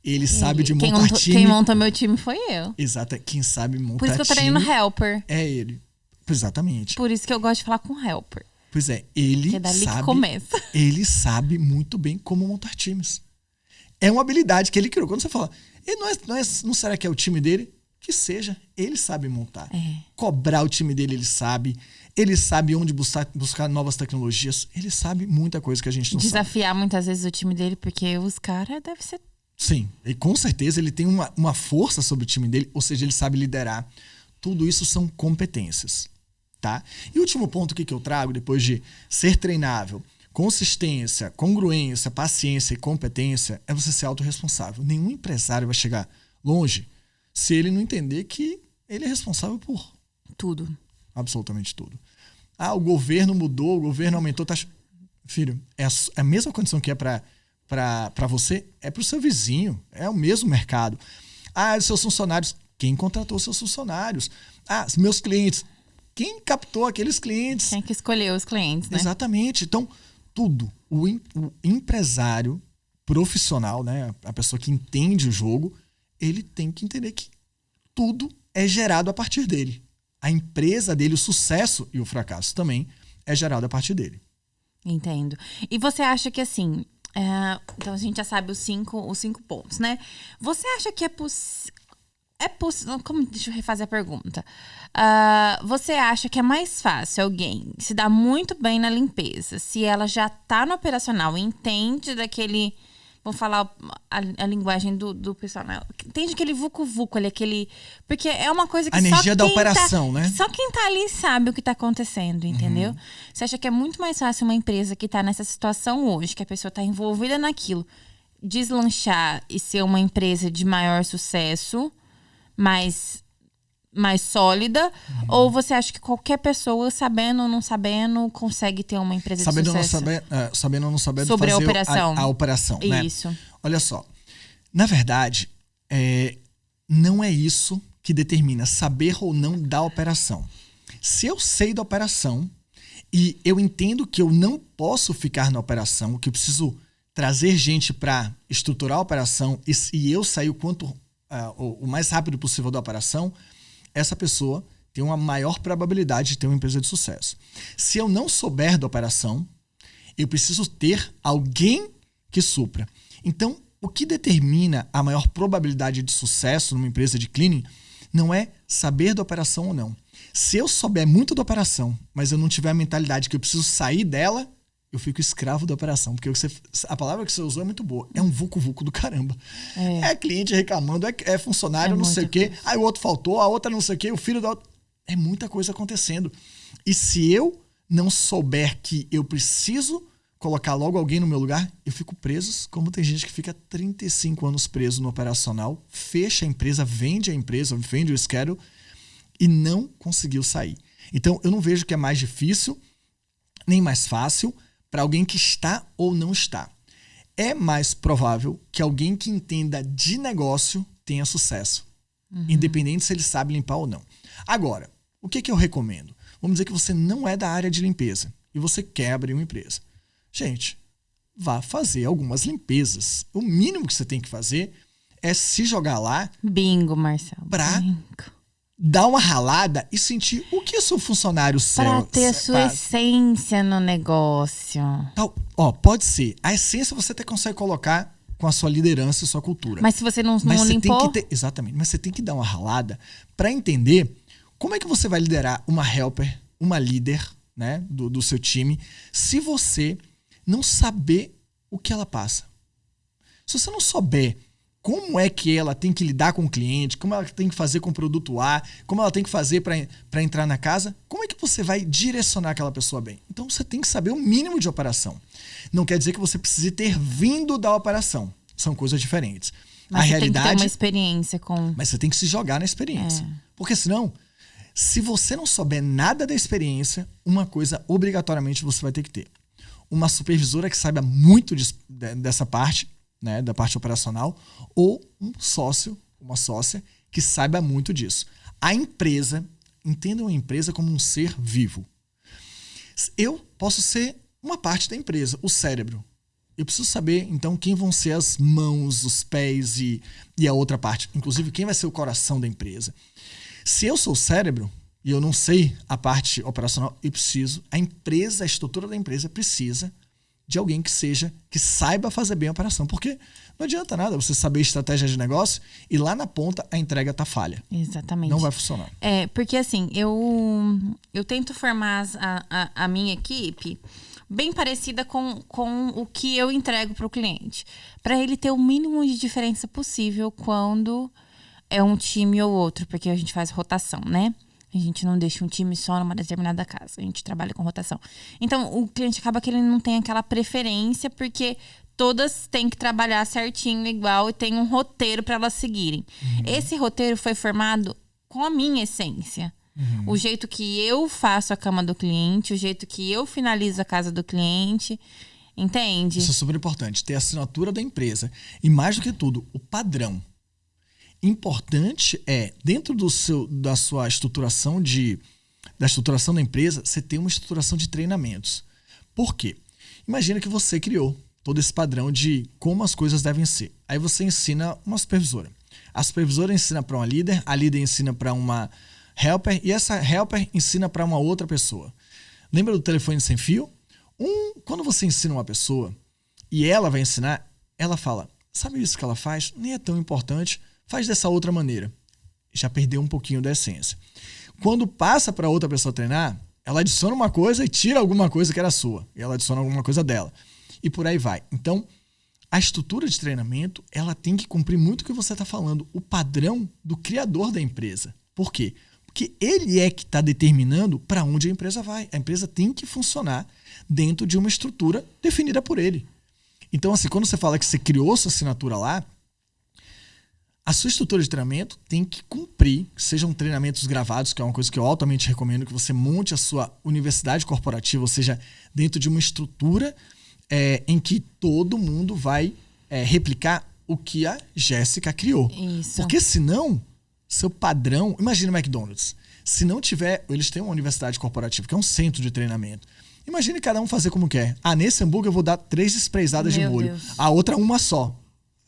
Ele sabe de montar time. Quem monta meu time foi eu. Exato, quem sabe montar time. Por isso que eu treino helper. É ele. Exatamente. Por isso que eu gosto de falar com helper. Pois é, ele que é dali sabe. Que começa. Ele sabe muito bem como montar times. É uma habilidade que ele criou. Quando você fala, não será que é o time dele? Que seja, ele sabe montar. Cobrar o time dele, ele sabe. Ele sabe onde buscar novas tecnologias. Ele sabe muita coisa que a gente não sabe. Desafiar muitas vezes o time dele, porque os caras devem ser... Sim, e com certeza ele tem uma força sobre o time dele, ou seja, ele sabe liderar. Tudo isso são competências, tá? E o último ponto que eu trago, depois de ser treinável, consistência, congruência, paciência e competência, é você ser autorresponsável. Nenhum empresário vai chegar longe se ele não entender que ele é responsável por tudo. Absolutamente tudo. O governo mudou, o governo aumentou taxa. Filho, é a mesma condição que é para você, é para o seu vizinho. É o mesmo mercado. Os seus funcionários. Quem contratou seus funcionários? Meus clientes. quem captou aqueles clientes. Tem que escolher os clientes, né? Exatamente. Então, tudo. O empresário profissional, né? A pessoa que entende o jogo, ele tem que entender que tudo é gerado a partir dele. A empresa dele, o sucesso e o fracasso também é gerado a partir dele. Entendo. E você acha que assim... então a gente já sabe os cinco pontos, né? Você acha que é possível... Deixa eu refazer a pergunta. Você acha que é mais fácil alguém se dar muito bem na limpeza se ela já tá no operacional, entende daquele... Vamos falar a linguagem do pessoal, né? Entende aquele vucu-vucu ali, aquele... Porque é uma coisa que a energia da operação, né? Só quem tá ali sabe o que tá acontecendo, entendeu? Você acha que é muito mais fácil uma empresa que tá nessa situação hoje, que a pessoa tá envolvida naquilo, deslanchar e ser uma empresa de maior sucesso, mais sólida, ou você acha que qualquer pessoa, sabendo ou não sabendo, consegue ter uma empresa de sucesso? Sabendo ou não sabendo, sobre fazer a operação. A operação, né? Isso. Olha só, na verdade, não é isso que determina saber ou não da operação. Se eu sei da operação e eu entendo que eu não posso ficar na operação, que eu preciso trazer gente para estruturar a operação e eu sair o mais rápido possível da operação, essa pessoa tem uma maior probabilidade de ter uma empresa de sucesso. Se eu não souber da operação, eu preciso ter alguém que supra. Então, o que determina a maior probabilidade de sucesso numa empresa de cleaning não é saber da operação ou não. Se eu souber muito da operação, mas eu não tiver a mentalidade que eu preciso sair dela, eu fico escravo da operação. Porque a palavra que você usou é muito boa. É um vucu-vucu do caramba. É cliente reclamando, é funcionário, não sei o quê. Aí o outro faltou, a outra não sei o quê, o filho da outra... É muita coisa acontecendo. E se eu não souber que eu preciso colocar logo alguém no meu lugar, eu fico preso, como tem gente que fica 35 anos preso no operacional, fecha a empresa, vende o schedule e não conseguiu sair. Então, eu não vejo que é mais difícil, nem mais fácil, para alguém que está ou não está. É mais provável que alguém que entenda de negócio tenha sucesso, independente se ele sabe limpar ou não. Agora, o que eu recomendo? Vamos dizer que você não é da área de limpeza e você quer abrir uma empresa. Gente, vá fazer algumas limpezas. O mínimo que você tem que fazer é se jogar lá. Bingo, Marcelo. Para dar uma ralada e sentir o que o seu funcionário para ter sua essência no negócio. Pode ser. A essência você até consegue colocar com a sua liderança e sua cultura. Mas se você não limpou... Tem que ter, exatamente. Mas você tem que dar uma ralada para entender como é que você vai liderar uma helper, uma líder, né, do seu time, se você não saber o que ela passa. Se você não souber como é que ela tem que lidar com o cliente, como ela tem que fazer com o produto A, como ela tem que fazer para entrar na casa, como é que você vai direcionar aquela pessoa bem? Então você tem que saber o mínimo de operação. Não quer dizer que você precise ter vindo da operação. São coisas diferentes. Mas você tem que ter uma experiência com... Mas você tem que se jogar na experiência. Porque senão, se você não souber nada da experiência, uma coisa obrigatoriamente você vai ter que ter. Uma supervisora que saiba muito dessa parte, né, da parte operacional, ou um sócio, uma sócia que saiba muito disso. A empresa, entendam a empresa como um ser vivo. Eu posso ser uma parte da empresa, o cérebro. Eu preciso saber, então, quem vão ser as mãos, os pés e a outra parte. Inclusive, quem vai ser o coração da empresa. Se eu sou o cérebro e eu não sei a parte operacional, a empresa, a estrutura da empresa precisa de alguém que saiba fazer bem a operação. Porque não adianta nada você saber estratégia de negócio e lá na ponta a entrega tá falha. Exatamente. Não vai funcionar. Porque assim, eu tento formar a minha equipe bem parecida com o que eu entrego para o cliente. Para ele ter o mínimo de diferença possível quando é um time ou outro. Porque a gente faz rotação, né? A gente não deixa um time só numa determinada casa. A gente trabalha com rotação. Então, o cliente acaba que ele não tem aquela preferência, porque todas têm que trabalhar certinho, igual, e tem um roteiro para elas seguirem. Esse roteiro foi formado com a minha essência. O jeito que eu faço a cama do cliente, o jeito que eu finalizo a casa do cliente. Entende? Isso é super importante. Ter a assinatura da empresa. E mais do que tudo, o padrão. Importante dentro da sua estruturação de da estruturação da empresa, você tem uma estruturação de treinamentos. Por quê? Imagina que você criou todo esse padrão de como as coisas devem ser. Aí você ensina uma supervisora. A supervisora ensina para uma líder, a líder ensina para uma helper e essa helper ensina para uma outra pessoa. Lembra do telefone sem fio? Quando você ensina uma pessoa e ela vai ensinar, ela fala, sabe isso que ela faz? Nem é tão importante, faz dessa outra maneira. Já perdeu um pouquinho da essência. Quando passa para outra pessoa treinar, ela adiciona uma coisa e tira alguma coisa que era sua. E ela adiciona alguma coisa dela. E por aí vai. Então, a estrutura de treinamento, ela tem que cumprir muito o que você está falando. O padrão do criador da empresa. Por quê? Porque ele é que está determinando para onde a empresa vai. A empresa tem que funcionar dentro de uma estrutura definida por ele. Então, assim, quando você fala que você criou sua assinatura lá, a sua estrutura de treinamento tem que cumprir, sejam treinamentos gravados, que é uma coisa que eu altamente recomendo, que você monte a sua universidade corporativa, ou seja, dentro de uma estrutura em que todo mundo vai replicar o que a Jéssica criou. Isso. Porque senão, seu padrão... Imagina o McDonald's. Se não tiver... Eles têm uma universidade corporativa, que é um centro de treinamento. Imagine cada um fazer como quer. Nesse hambúrguer eu vou dar 3 espreitadas de molho. Deus. A outra, uma só.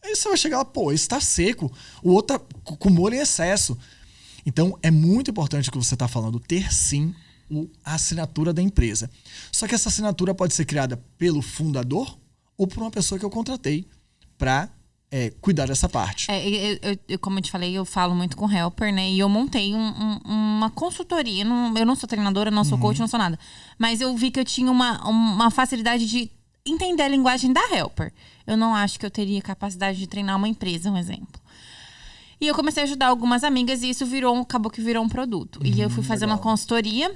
Aí você vai chegar lá, pô, esse tá seco. O outro tá com molho em excesso. Então, é muito importante o que você está falando, ter sim a assinatura da empresa. Só que essa assinatura pode ser criada pelo fundador ou por uma pessoa que eu contratei para cuidar dessa parte. Como eu te falei, eu falo muito com helper, né? E eu montei uma consultoria. Eu não sou treinadora, não sou coach, não sou nada. Mas eu vi que eu tinha uma facilidade de entender a linguagem da helper. Eu não acho que eu teria capacidade de treinar uma empresa, um exemplo. E eu comecei a ajudar algumas amigas e isso acabou que virou um produto. E eu fui fazer uma consultoria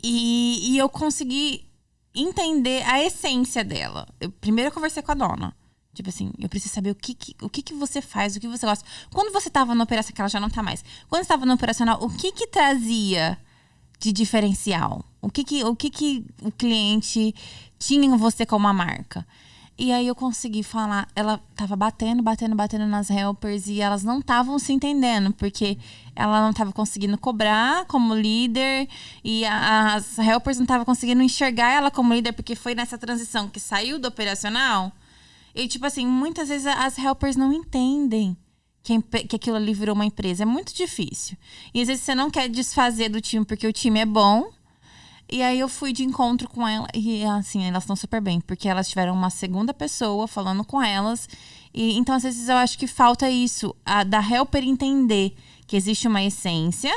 e eu consegui entender a essência dela. Primeiro eu conversei com a dona. Tipo assim, eu preciso saber o que você faz, o que você gosta. Quando você estava no operacional, que ela já não tá mais. Quando estava no operacional, o que trazia de diferencial? O que o cliente tinha em você como uma marca? E aí eu consegui falar, ela tava batendo nas helpers e elas não estavam se entendendo, porque ela não tava conseguindo cobrar como líder e as helpers não estavam conseguindo enxergar ela como líder, porque foi nessa transição que saiu do operacional. E tipo assim, muitas vezes as helpers não entendem que aquilo ali virou uma empresa. É muito difícil. E às vezes você não quer desfazer do time porque o time é bom. E aí eu fui de encontro com ela e assim, elas estão super bem, porque elas tiveram uma segunda pessoa falando com elas. E então às vezes eu acho que falta isso, da helper entender que existe uma essência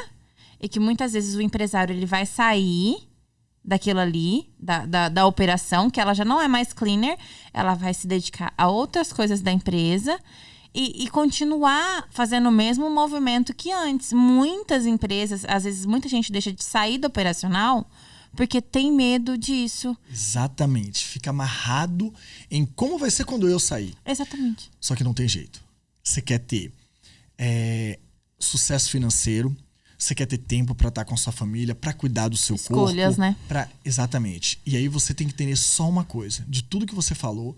e que muitas vezes o empresário ele vai sair daquilo ali, da operação, que ela já não é mais cleaner, ela vai se dedicar a outras coisas da empresa e continuar fazendo o mesmo movimento que antes. Muitas empresas, às vezes muita gente deixa de sair do operacional porque tem medo disso. Exatamente. Fica amarrado em como vai ser quando eu sair. Exatamente. Só que não tem jeito. Você quer ter sucesso financeiro, você quer ter tempo para estar com sua família, para cuidar do seu corpo. Escolhas, né? Exatamente. E aí você tem que entender só uma coisa. De tudo que você falou,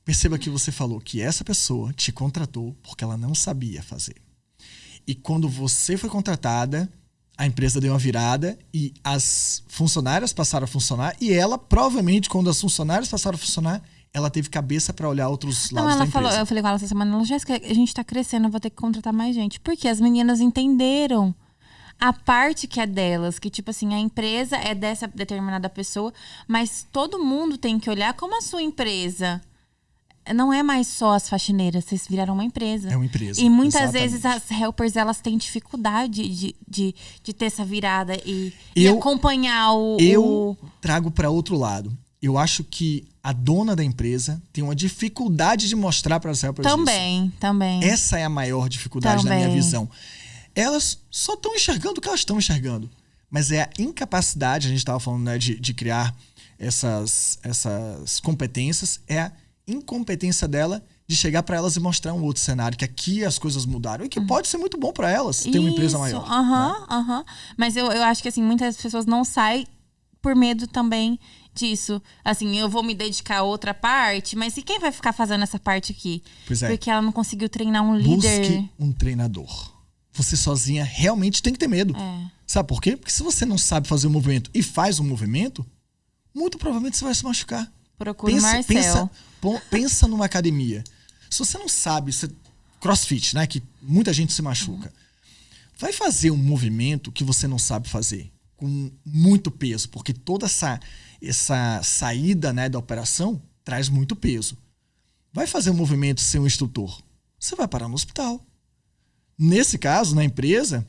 perceba que você falou que essa pessoa te contratou porque ela não sabia fazer. E quando você foi contratada, a empresa deu uma virada e as funcionárias passaram a funcionar. E ela, provavelmente, quando as funcionárias passaram a funcionar, ela teve cabeça para olhar outros lados da empresa. Eu falei com ela essa semana, Jéssica, a gente tá crescendo, eu vou ter que contratar mais gente. Porque as meninas entenderam a parte que é delas, que tipo assim, a empresa é dessa determinada pessoa, mas todo mundo tem que olhar como a sua empresa. Não é mais só as faxineiras, vocês viraram uma empresa. É uma empresa. E muitas exatamente. vezes as helpers, elas têm dificuldade de ter essa virada e acompanhar Eu trago para outro lado. Eu acho que a dona da empresa tem uma dificuldade de mostrar para as helpers Também. Essa é a maior dificuldade na minha visão. Elas só estão enxergando o que elas estão enxergando. Mas é a incapacidade, a gente estava falando, né, de criar essas competências, é a incompetência dela de chegar para elas e mostrar um outro cenário, que aqui as coisas mudaram e que pode ser muito bom para elas ter uma empresa maior. Mas eu acho que assim, muitas pessoas não saem por medo também disso. Assim, eu vou me dedicar a outra parte, mas e quem vai ficar fazendo essa parte aqui? Pois é. Porque ela não conseguiu treinar um líder. Busque um treinador. Você sozinha realmente tem que ter medo. Sabe por quê? Porque se você não sabe fazer um movimento e faz um movimento, muito provavelmente você vai se machucar. Procure Marcel. Pensa numa academia. Se você não sabe, CrossFit, né? Que muita gente se machuca. Vai fazer um movimento que você não sabe fazer, com muito peso, porque toda essa saída, né, da operação traz muito peso. Vai fazer um movimento sem um instrutor, você vai parar no hospital. Nesse caso, na empresa,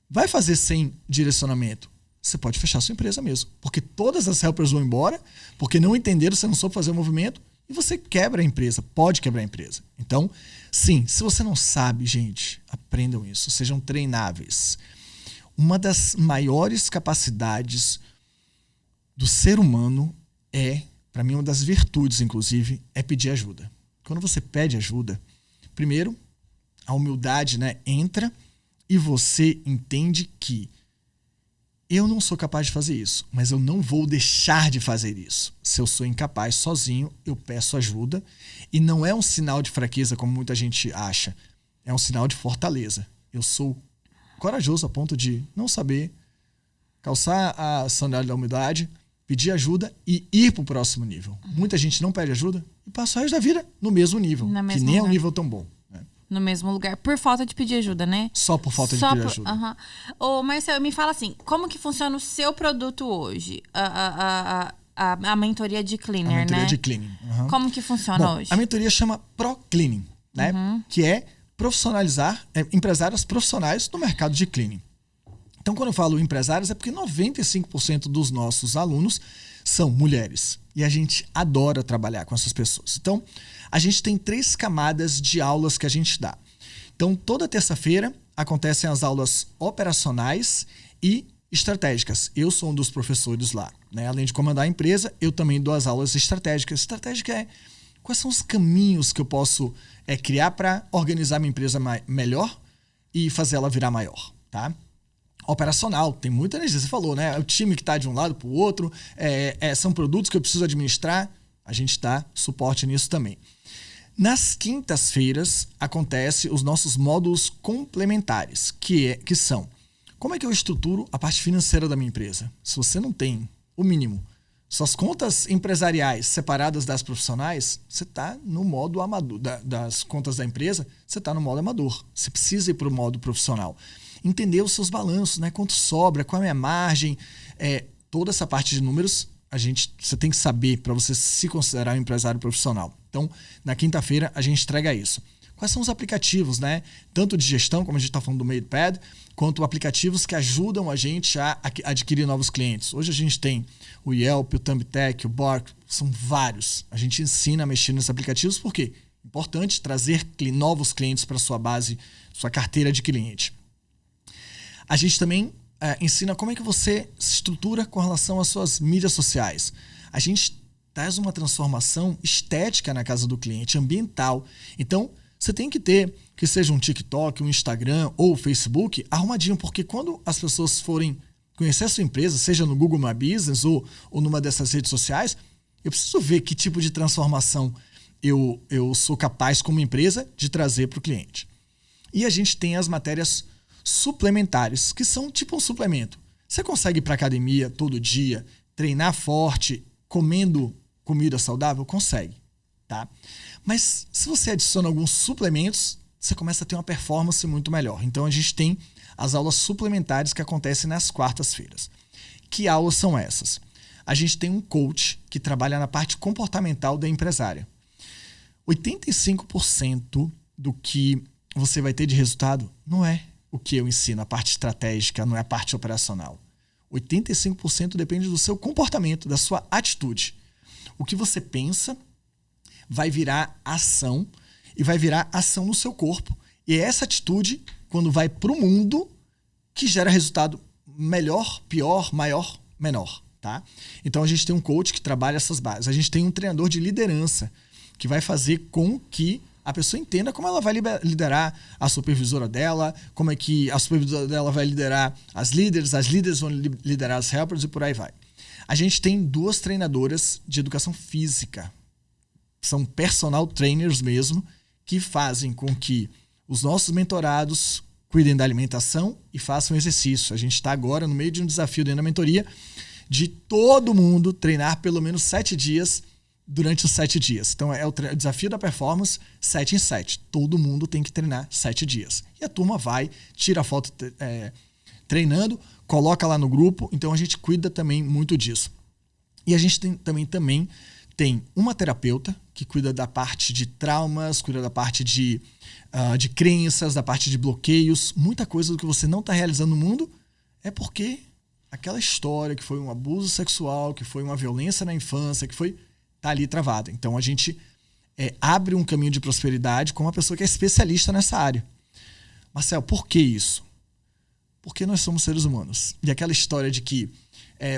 vai fazer sem direcionamento, você pode fechar sua empresa mesmo, porque todas as helpers vão embora, porque não entenderam, você não soube fazer o movimento, e você quebra a empresa, pode quebrar a empresa. Então, sim, se você não sabe, gente, aprendam isso, sejam treináveis. Uma das maiores capacidades do ser humano para mim, uma das virtudes, inclusive, é pedir ajuda. Quando você pede ajuda, primeiro, a humildade, né, entra e você entende que eu não sou capaz de fazer isso, mas eu não vou deixar de fazer isso. Se eu sou incapaz sozinho, eu peço ajuda. E não é um sinal de fraqueza, como muita gente acha. É um sinal de fortaleza. Eu sou corajoso a ponto de não saber calçar a sandália da humildade, pedir ajuda e ir para o próximo nível. Muita gente não pede ajuda e passa o resto da vida no mesmo nível, que nem é um nível tão bom. No mesmo lugar, por falta de pedir ajuda, né? Só por falta de pedir ajuda. Ô, Marcel, me fala assim, como que funciona o seu produto hoje? A mentoria de cleaner, né? A mentoria de cleaning. Como que funciona hoje? A mentoria chama Pro Cleaning, né? Que é profissionalizar empresários profissionais no mercado de cleaning. Então, quando eu falo empresários, é porque 95% dos nossos alunos são mulheres. E a gente adora trabalhar com essas pessoas. Então, a gente tem 3 camadas de aulas que a gente dá. Então, toda terça-feira acontecem as aulas operacionais e estratégicas. Eu sou um dos professores lá, né? Além de comandar a empresa, eu também dou as aulas estratégicas. Estratégica é quais são os caminhos que eu posso criar para organizar minha empresa melhor e fazer ela virar maior, tá? Operacional, tem muita energia, você falou, né? É o time que está de um lado para o outro, são produtos que eu preciso administrar, a gente dá suporte nisso também. Nas quintas-feiras acontece os nossos módulos complementares, que são como é que eu estruturo a parte financeira da minha empresa? Se você não tem o mínimo, suas contas empresariais separadas das profissionais, você está no modo amador, das contas da empresa, você está no modo amador. Você precisa ir para o modo profissional. Entender os seus balanços, né? Quanto sobra, qual é a minha margem, toda essa parte de números, você tem que saber para você se considerar um empresário profissional. Então, na quinta-feira, a gente entrega isso. Quais são os aplicativos, né? Tanto de gestão, como a gente está falando do MadePad, quanto aplicativos que ajudam a gente a adquirir novos clientes. Hoje a gente tem o Yelp, o Thumbtack, o Bark, são vários. A gente ensina a mexer nesses aplicativos porque é importante trazer novos clientes para sua base, sua carteira de cliente. A gente também ensina como é que você se estrutura com relação às suas mídias sociais. A gente traz uma transformação estética na casa do cliente, ambiental. Então, você tem que ter, que seja um TikTok, um Instagram ou o Facebook, arrumadinho, porque quando as pessoas forem conhecer a sua empresa, seja no Google My Business ou numa dessas redes sociais, eu preciso ver que tipo de transformação eu sou capaz, como empresa, de trazer para o cliente. E a gente tem as matérias suplementares, que são tipo um suplemento. Você consegue ir para academia todo dia, treinar forte, comendo comida saudável? Consegue, tá? Mas se você adiciona alguns suplementos, você começa a ter uma performance muito melhor. Então a gente tem as aulas suplementares que acontecem nas quartas-feiras. Que aulas são essas? A gente tem um coach que trabalha na parte comportamental da empresária. 85% do que você vai ter de resultado não é o que eu ensino, a parte estratégica, não é a parte operacional. 85% depende do seu comportamento, da sua atitude. O que você pensa vai virar ação e vai virar ação no seu corpo. E é essa atitude, quando vai para o mundo, que gera resultado melhor, pior, maior, menor. Tá? Então a gente tem um coach que trabalha essas bases. A gente tem um treinador de liderança que vai fazer com que a pessoa entenda como ela vai liderar a supervisora dela, como é que a supervisora dela vai liderar as líderes vão liderar as helpers e por aí vai. A gente tem 2 treinadoras de educação física. São personal trainers mesmo, que fazem com que os nossos mentorados cuidem da alimentação e façam exercício. A gente está agora no meio de um desafio dentro da mentoria de todo mundo treinar pelo menos 7 dias durante os 7 dias. Então, é o desafio da performance 7 em 7. Todo mundo tem que treinar 7 dias. E a turma vai, tira a foto treinando, coloca lá no grupo. Então, a gente cuida também muito disso. E a gente também tem uma terapeuta que cuida da parte de traumas, cuida da parte de crenças, da parte de bloqueios. Muita coisa do que você não está realizando no mundo é porque aquela história que foi um abuso sexual, que foi uma violência na infância, que foi... tá ali travada. Então, a gente abre um caminho de prosperidade com uma pessoa que é especialista nessa área. Marcel, por que isso? Porque nós somos seres humanos. E aquela história de que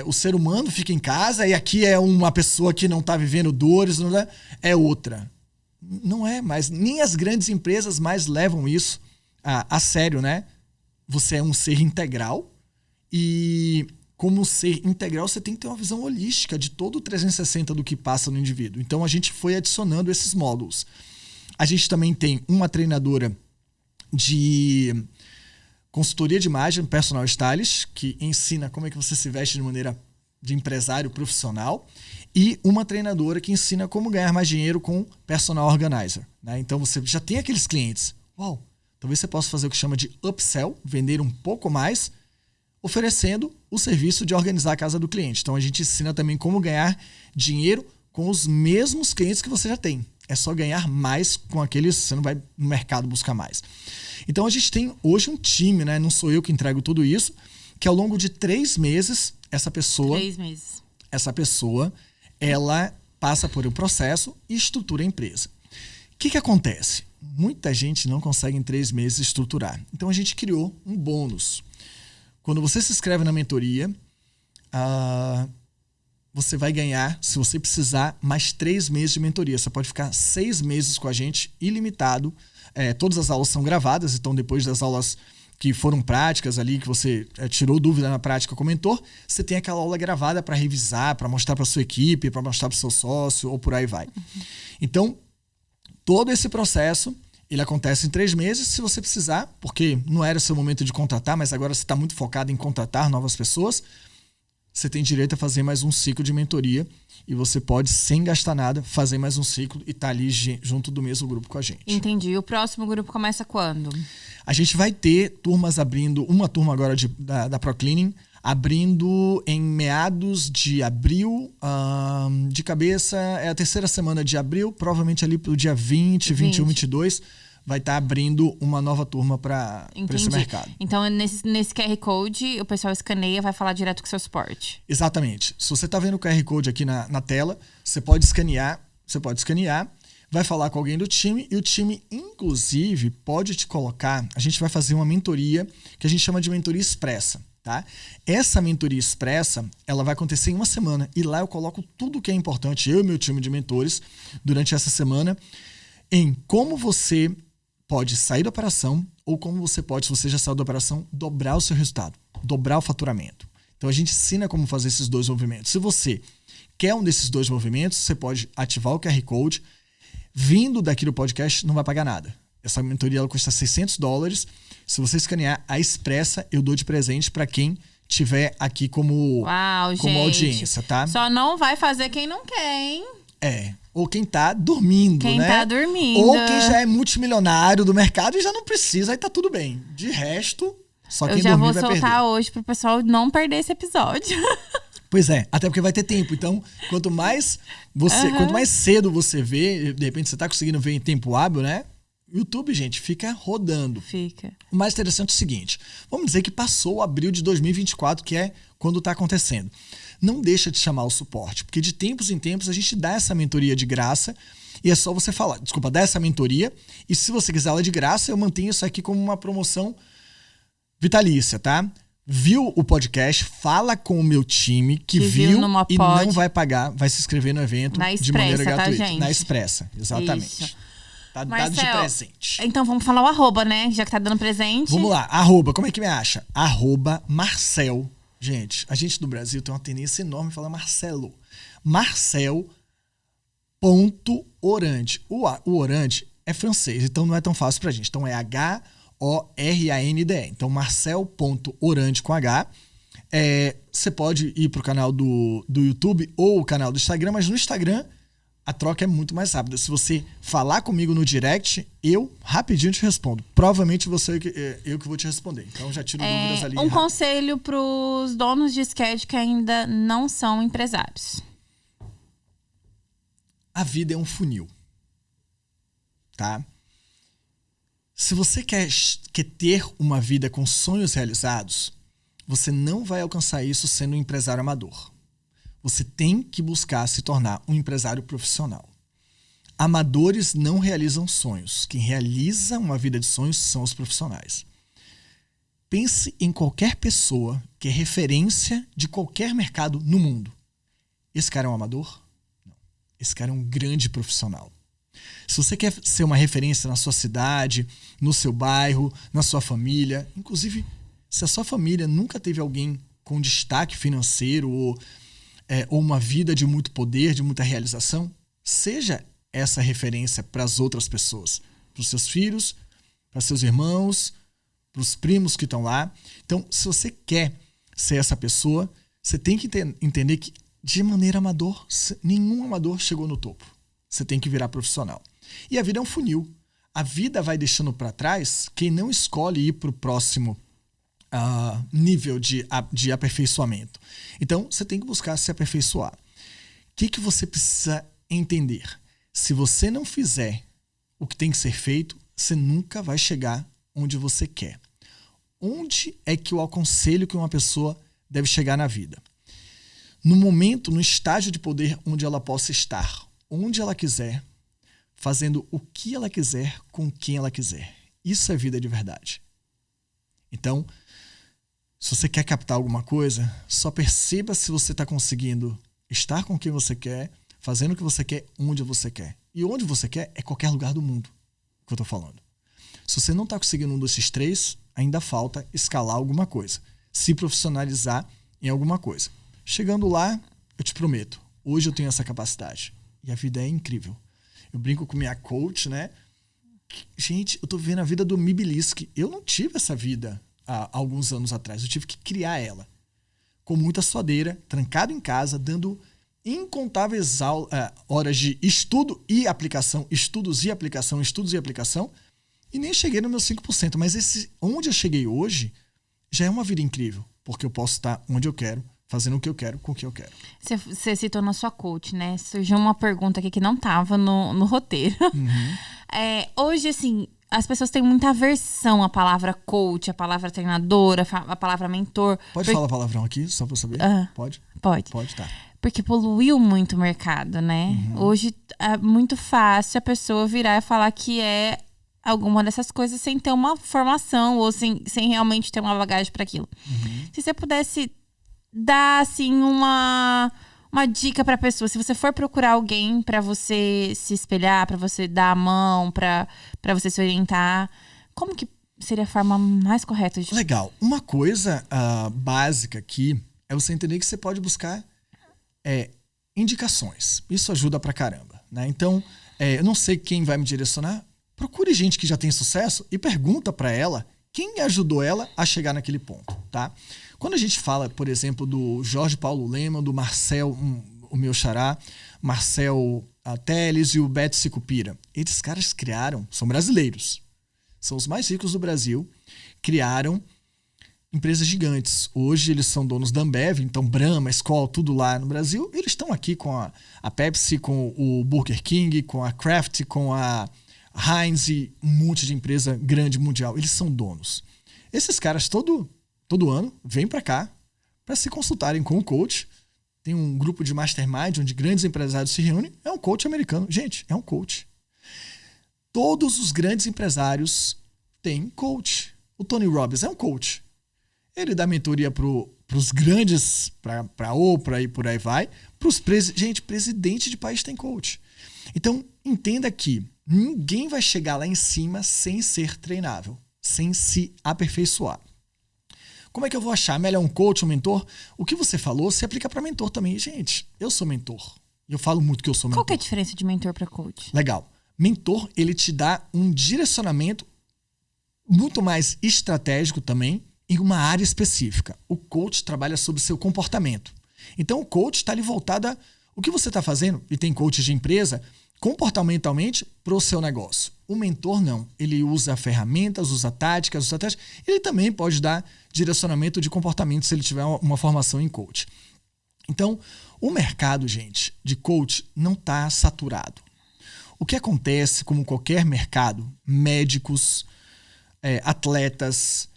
o ser humano fica em casa e aqui é uma pessoa que não está vivendo dores, não é outra. Não é mais. Nem as grandes empresas mais levam isso a sério, né? Você é um ser integral e... como ser integral, você tem que ter uma visão holística de todo o 360 do que passa no indivíduo. Então, a gente foi adicionando esses módulos. A gente também tem uma treinadora de consultoria de imagem, personal stylist, que ensina como é que você se veste de maneira de empresário profissional, e uma treinadora que ensina como ganhar mais dinheiro com personal organizer. Né? Então, você já tem aqueles clientes. Uau, talvez você possa fazer o que chama de upsell, vender um pouco mais, oferecendo o serviço de organizar a casa do cliente. Então, a gente ensina também como ganhar dinheiro com os mesmos clientes que você já tem. É só ganhar mais com aqueles, você não vai no mercado buscar mais. Então, a gente tem hoje um time, né? Não sou eu que entrego tudo isso, que ao longo de 3 meses, essa pessoa, ela passa por um processo e estrutura a empresa. O que acontece? Muita gente não consegue em 3 meses estruturar. Então, a gente criou um bônus. Quando você se inscreve na mentoria, você vai ganhar, se você precisar, mais 3 meses de mentoria. Você pode ficar 6 meses com a gente, ilimitado. Todas as aulas são gravadas, então depois das aulas que foram práticas ali, que você tirou dúvida na prática com o mentor, você tem aquela aula gravada para revisar, para mostrar para sua equipe, para mostrar para o seu sócio, ou por aí vai. Uhum. Então, todo esse processo... ele acontece em 3 meses, se você precisar, porque não era o seu momento de contratar, mas agora você está muito focado em contratar novas pessoas, você tem direito a fazer mais um ciclo de mentoria e você pode, sem gastar nada, fazer mais um ciclo e estar ali junto do mesmo grupo com a gente. Entendi. E o próximo grupo começa quando? A gente vai ter turmas abrindo, uma turma agora da ProCleaning, abrindo em meados de abril, de cabeça, é a 3ª semana de abril, provavelmente ali pro dia 20, 21, 22, vai estar abrindo uma nova turma para esse mercado. Então, nesse QR Code, o pessoal escaneia e vai falar direto com o seu suporte. Exatamente. Se você está vendo o QR Code aqui na tela, você pode escanear, vai falar com alguém do time e o time, inclusive, pode te colocar, a gente vai fazer uma mentoria que a gente chama de mentoria expressa. Tá? Essa mentoria expressa, ela vai acontecer em uma semana e lá eu coloco tudo o que é importante, eu e meu time de mentores, durante essa semana, em como você pode sair da operação ou como você pode, se você já saiu da operação, dobrar o seu resultado, dobrar o faturamento. Então a gente ensina como fazer esses 2 movimentos. Se você quer um desses 2 movimentos, você pode ativar o QR Code, vindo daqui do podcast, não vai pagar nada. Essa mentoria ela custa $600. Se você escanear a expressa, eu dou de presente para quem tiver aqui como audiência, tá? Só não vai fazer quem não quer, hein? Ou quem tá dormindo, né? Quem tá dormindo. Ou quem já é multimilionário do mercado e já não precisa, aí tá tudo bem. De resto, só quem dormir vai perder. Eu já vou soltar hoje pro pessoal não perder esse episódio. Pois é, até porque vai ter tempo. Então, quanto mais cedo você vê, de repente você tá conseguindo ver em tempo hábil, né? YouTube, gente, fica rodando. Fica. O mais interessante é o seguinte, vamos dizer que passou abril de 2024, que é quando está acontecendo. Não deixa de chamar o suporte, porque de tempos em tempos a gente dá essa mentoria de graça e é só você falar, dá essa mentoria e se você quiser ela de graça, eu mantenho isso aqui como uma promoção vitalícia, tá? Viu o podcast, fala com o meu time que viu e não vai pagar, vai se inscrever no evento de maneira gratuita. Tá, na Expressa, exatamente. Isso. Tá dado de presente. Então vamos falar o arroba, né? Já que tá dando presente. Vamos lá, arroba, como é que me acha? @Marcel. Gente, a gente do Brasil tem uma tendência enorme em falar Marcelo. Marcel.orandi. O Orandi é francês, então não é tão fácil pra gente. Então é Orande. Então, Marcel.orande com H. Você pode ir para o canal do YouTube ou o canal do Instagram, mas no Instagram a troca é muito mais rápida. Se você falar comigo no direct, eu rapidinho te respondo. Provavelmente eu que vou te responder. Então já tiro dúvidas ali. Um conselho para os donos de schedule que ainda não são empresários. A vida é um funil. Tá? Se você quer ter uma vida com sonhos realizados, você não vai alcançar isso sendo um empresário amador. Você tem que buscar se tornar um empresário profissional. Amadores não realizam sonhos. Quem realiza uma vida de sonhos são os profissionais. Pense em qualquer pessoa que é referência de qualquer mercado no mundo. Esse cara é um amador? Não. Esse cara é um grande profissional. Se você quer ser uma referência na sua cidade, no seu bairro, na sua família, inclusive, se a sua família nunca teve alguém com destaque financeiro ou uma vida de muito poder, de muita realização, seja essa referência para as outras pessoas, para os seus filhos, para seus irmãos, para os primos que estão lá. Então, se você quer ser essa pessoa, você tem que entender que, de maneira amador, nenhum amador chegou no topo. Você tem que virar profissional. E a vida é um funil. A vida vai deixando para trás quem não escolhe ir para o próximo nível de aperfeiçoamento. Então, você tem que buscar se aperfeiçoar. O que você precisa entender? Se você não fizer o que tem que ser feito, você nunca vai chegar onde você quer. Onde é que eu aconselho que uma pessoa deve chegar na vida? No momento, no estágio de poder onde ela possa estar, onde ela quiser, fazendo o que ela quiser, com quem ela quiser. Isso é vida de verdade. Então, se você quer captar alguma coisa, só perceba se você está conseguindo estar com quem você quer, fazendo o que você quer, onde você quer. E onde você quer é qualquer lugar do mundo que eu estou falando. Se você não está conseguindo um desses três, ainda falta escalar alguma coisa. Se profissionalizar em alguma coisa. Chegando lá, eu te prometo, hoje eu tenho essa capacidade. E a vida é incrível. Eu brinco com minha coach, né? Gente, eu tô vivendo a vida do Mibiliski. Eu não tive essa vida há alguns anos atrás. Eu tive que criar ela. Com muita suadeira, trancado em casa, dando incontáveis horas de estudo e aplicação, estudos e aplicação, estudos e aplicação, e nem cheguei no meu 5%. Mas onde eu cheguei hoje já é uma vida incrível, porque eu posso estar onde eu quero, fazendo o que eu quero, com o que eu quero. Você citou na sua coach, né? Surgiu uma pergunta aqui que não estava no roteiro. Uhum. Hoje, assim, as pessoas têm muita aversão à palavra coach, à palavra treinadora, à palavra mentor. Pode falar palavrão aqui, só pra eu saber? Pode? Pode. Pode, tá. Porque poluiu muito o mercado, né? Uhum. Hoje é muito fácil a pessoa virar e falar que é alguma dessas coisas sem ter uma formação ou sem realmente ter uma bagagem para aquilo. Uhum. Se você pudesse dar, assim, uma dica pra pessoa, se você for procurar alguém pra você se espelhar, pra você dar a mão, pra você se orientar, como que seria a forma mais correta de... Legal. Uma coisa básica aqui é você entender que você pode buscar indicações. Isso ajuda pra caramba, né? Então, eu não sei quem vai me direcionar. Procure gente que já tem sucesso e pergunta pra ela quem ajudou ela a chegar naquele ponto, tá? Quando a gente fala, por exemplo, do Jorge Paulo Lemann, do Marcel, o meu xará, Marcel Teles e o Beto Sicupira, esses caras são brasileiros, são os mais ricos do Brasil, criaram empresas gigantes. Hoje eles são donos da Ambev, então Brahma, Skol, tudo lá no Brasil. Eles estão aqui com a Pepsi, com o Burger King, com a Kraft, com a Heinz e um monte de empresa grande mundial. Eles são donos. Esses caras todo ano vêm para cá para se consultarem com o coach. Tem um grupo de mastermind onde grandes empresários se reúnem. É um coach americano. Gente, é um coach. Todos os grandes empresários têm coach. O Tony Robbins é um coach. Ele dá mentoria para os grandes, para Oprah e por aí vai. Gente, presidente de país tem coach. Então, entenda que ninguém vai chegar lá em cima sem ser treinável, sem se aperfeiçoar. Como é que eu vou achar melhor um coach, um mentor? O que você falou se aplica para mentor também. Gente, eu sou mentor. Eu falo muito que eu sou mentor. Qual que é a diferença de mentor para coach? Legal. Mentor, ele te dá um direcionamento muito mais estratégico também em uma área específica. O coach trabalha sobre o seu comportamento. Então, o coach está ali voltado a o que você está fazendo, e tem coach de empresa, comportamentalmente para o seu negócio. O mentor não. Ele usa ferramentas, usa táticas, usa estratégias. Ele também pode dar direcionamento de comportamento se ele tiver uma formação em coach. Então, o mercado, gente, de coach não está saturado. O que acontece, como qualquer mercado, médicos, atletas,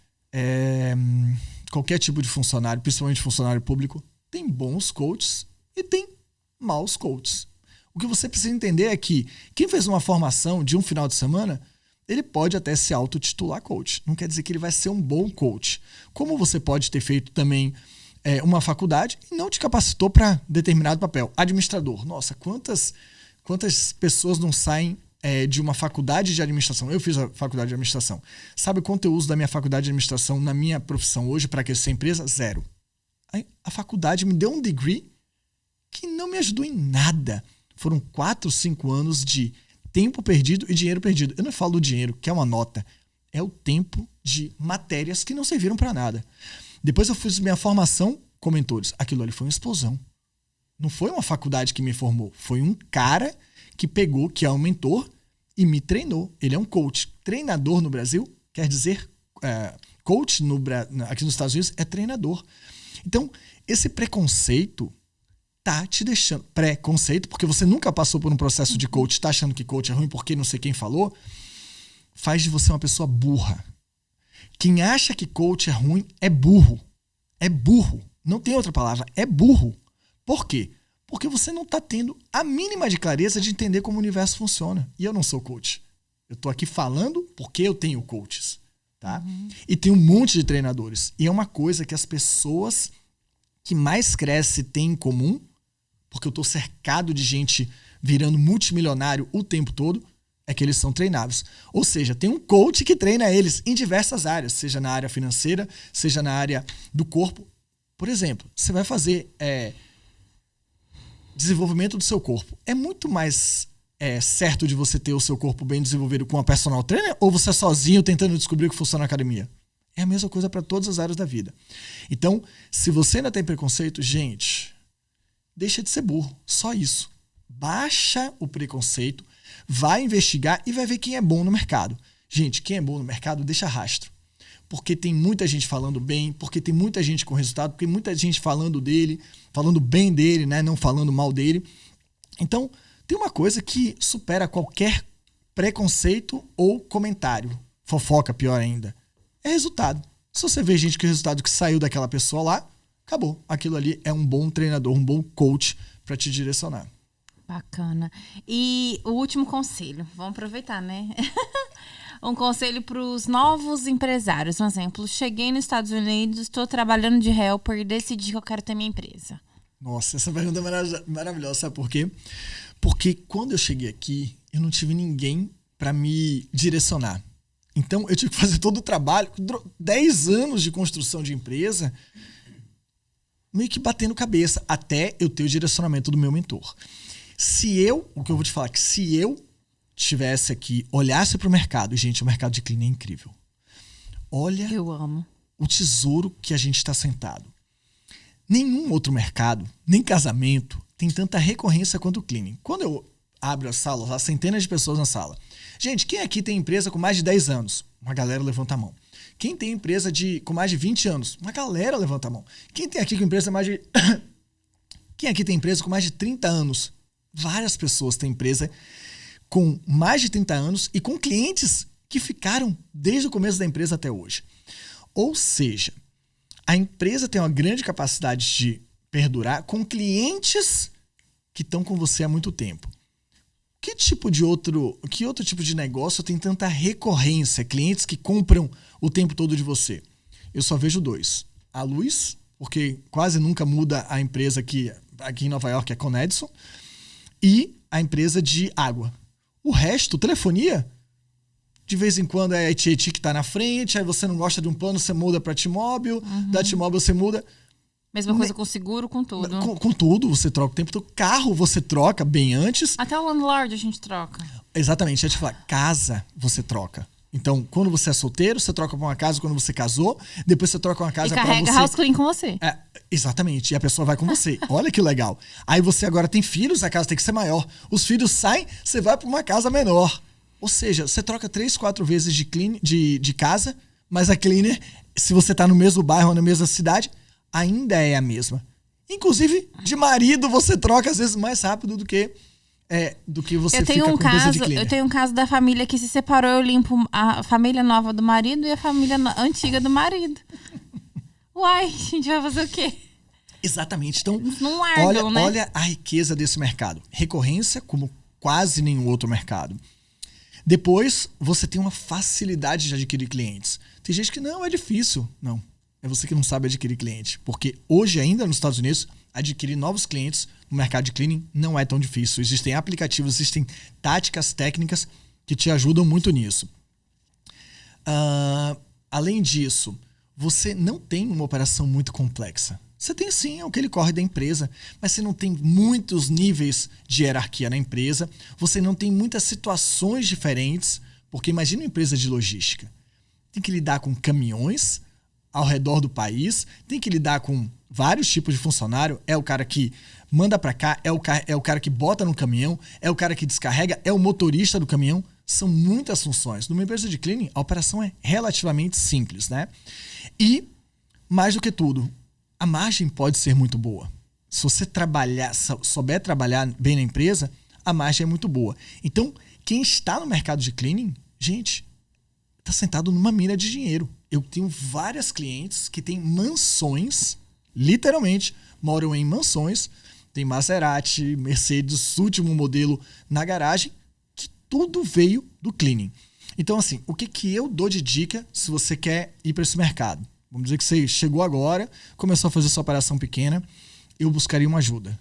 qualquer tipo de funcionário, principalmente funcionário público, tem bons coaches e tem maus coaches. O que você precisa entender é que quem fez uma formação de um final de semana, ele pode até se autotitular coach. Não quer dizer que ele vai ser um bom coach. Como você pode ter feito também uma faculdade e não te capacitou para determinado papel. Administrador. Nossa, quantas pessoas não saem de uma faculdade de administração? Eu fiz a faculdade de administração. Sabe quanto eu uso da minha faculdade de administração na minha profissão hoje para crescer a empresa? 0. A faculdade me deu um degree que não me ajudou em nada. Foram 4, 5 anos de tempo perdido e dinheiro perdido. Eu não falo do dinheiro, que é uma nota. É o tempo de matérias que não serviram para nada. Depois eu fiz minha formação com mentores. Aquilo ali foi uma explosão. Não foi uma faculdade que me formou. Foi um cara que pegou, que é um mentor, e me treinou. Ele é um coach. Treinador no Brasil quer dizer... coach aqui nos Estados Unidos é treinador. Então, esse preconceito tá te deixando... Preconceito, porque você nunca passou por um processo de coach, tá achando que coach é ruim porque não sei quem falou, faz de você uma pessoa burra. Quem acha que coach é ruim é burro. É burro. Não tem outra palavra. É burro. Por quê? Porque você não tá tendo a mínima de clareza de entender como o universo funciona. E eu não sou coach. Eu tô aqui falando porque eu tenho coaches. Tá? E tem um monte de treinadores. E é uma coisa que as pessoas que mais crescem têm em comum, porque eu tô cercado de gente virando multimilionário o tempo todo, é que eles são treináveis. Ou seja, tem um coach que treina eles em diversas áreas, seja na área financeira, seja na área do corpo. Por exemplo, você vai fazer desenvolvimento do seu corpo. É muito mais certo de você ter o seu corpo bem desenvolvido com uma personal trainer ou você sozinho tentando descobrir o que funciona na academia? É a mesma coisa para todas as áreas da vida. Então, se você ainda tem preconceito, gente, deixa de ser burro. Só isso. Baixa o preconceito, vai investigar e vai ver quem é bom no mercado. Gente, quem é bom no mercado deixa rastro. Porque tem muita gente falando bem, porque tem muita gente com resultado, porque tem muita gente falando dele, falando bem dele, né? Não falando mal dele. Então, tem uma coisa que supera qualquer preconceito ou comentário. Fofoca, pior ainda. É resultado. Se você vê gente que o resultado que saiu daquela pessoa lá, acabou. Aquilo ali é um bom treinador, um bom coach para te direcionar. Bacana. E o último conselho, vamos aproveitar, né? Um conselho para os novos empresários. Um exemplo, cheguei nos Estados Unidos, estou trabalhando de helper e decidi que eu quero ter minha empresa. Nossa, essa pergunta é maravilhosa. Sabe por quê? Porque quando eu cheguei aqui, eu não tive ninguém para me direcionar. Então, eu tive que fazer todo o trabalho, 10 anos de construção de empresa, meio que batendo cabeça, até eu ter o direcionamento do meu mentor. O que eu vou te falar, que se eu estivesse aqui, olhasse para o mercado, e gente, o mercado de cleaning é incrível. Olha, eu amo o tesouro que a gente está sentado. Nenhum outro mercado, nem casamento, tem tanta recorrência quanto o cleaning. Quando eu abro a sala, há centenas de pessoas na sala. Gente, quem aqui tem empresa com mais de 10 anos? Uma galera levanta a mão. Quem tem empresa com mais de 20 anos? Uma galera levanta a mão. Quem tem aqui com empresa mais de... Quem aqui tem empresa com mais de 30 anos? Várias pessoas têm empresa com mais de 30 anos e com clientes que ficaram desde o começo da empresa até hoje. Ou seja, a empresa tem uma grande capacidade de perdurar com clientes que estão com você há muito tempo. Que outro tipo de negócio tem tanta recorrência? Clientes que compram o tempo todo de você? Eu só vejo 2. A luz, porque quase nunca muda a empresa aqui em Nova York, é Con Edison, e a empresa de água. O resto, telefonia, de vez em quando é a AT&T que está na frente, aí você não gosta de um plano, você muda para T-Mobile, da T-Mobile você muda... Mesma coisa com seguro, com tudo. Com tudo, você troca o tempo todo. Carro você troca bem antes. Até o landlord a gente troca. Exatamente, eu ia te falar, casa você troca. Então, quando você é solteiro, você troca pra uma casa quando você casou, depois você troca uma casa pra você... E carrega house clean com você. Exatamente, e a pessoa vai com você. Olha que legal. Aí você agora tem filhos, a casa tem que ser maior. Os filhos saem, você vai pra uma casa menor. Ou seja, você troca 3, 4 vezes de casa, mas a cleaner, se você tá no mesmo bairro ou na mesma cidade, ainda é a mesma. Inclusive, de marido você troca às vezes mais rápido do que você fica com empresa de cleaner. Eu tenho um caso da família que se separou, eu limpo a família nova do marido e a família antiga do marido. Uai, a gente vai fazer o quê? Exatamente. Então, não largam, né? Olha a riqueza desse mercado. Recorrência como quase nenhum outro mercado. Depois, você tem uma facilidade de adquirir clientes. Tem gente que não, é difícil. Não, é você que não sabe adquirir cliente. Porque hoje ainda nos Estados Unidos, adquirir novos clientes no mercado de cleaning não é tão difícil. Existem aplicativos, existem táticas, técnicas que te ajudam muito nisso. Além disso, você não tem uma operação muito complexa. Você tem sim aquele corre da empresa, mas você não tem muitos níveis de hierarquia na empresa, você não tem muitas situações diferentes, porque imagina uma empresa de logística. Tem que lidar com caminhões ao redor do país, tem que lidar com vários tipos de funcionário, é o cara que manda para cá, é o cara que bota no caminhão, é o cara que descarrega, é o motorista do caminhão. São muitas funções. Numa empresa de cleaning, a operação é relativamente simples, né? E, mais do que tudo, a margem pode ser muito boa. Se você souber trabalhar bem na empresa, a margem é muito boa. Então, quem está no mercado de cleaning, gente, está sentado numa mina de dinheiro. Eu tenho várias clientes que têm mansões, literalmente, moram em mansões, tem Maserati, Mercedes, último modelo na garagem, que tudo veio do cleaning. Então, assim, o que eu dou de dica se você quer ir para esse mercado? Vamos dizer que você chegou agora, começou a fazer sua operação pequena, eu buscaria uma ajuda.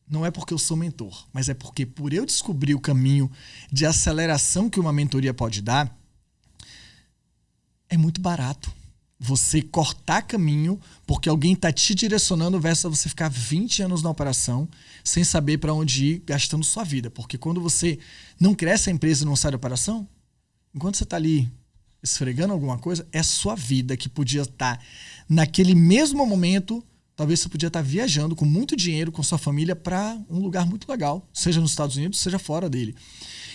Não é porque eu sou mentor, mas é porque por eu descobrir o caminho de aceleração que uma mentoria pode dar, é muito barato. Você cortar caminho porque alguém está te direcionando versus você ficar 20 anos na operação sem saber para onde ir, gastando sua vida. Porque quando você não cresce a empresa e não sai da operação, enquanto você está ali esfregando alguma coisa, é sua vida que podia estar naquele mesmo momento, talvez você podia estar viajando com muito dinheiro com sua família para um lugar muito legal, seja nos Estados Unidos, seja fora dele.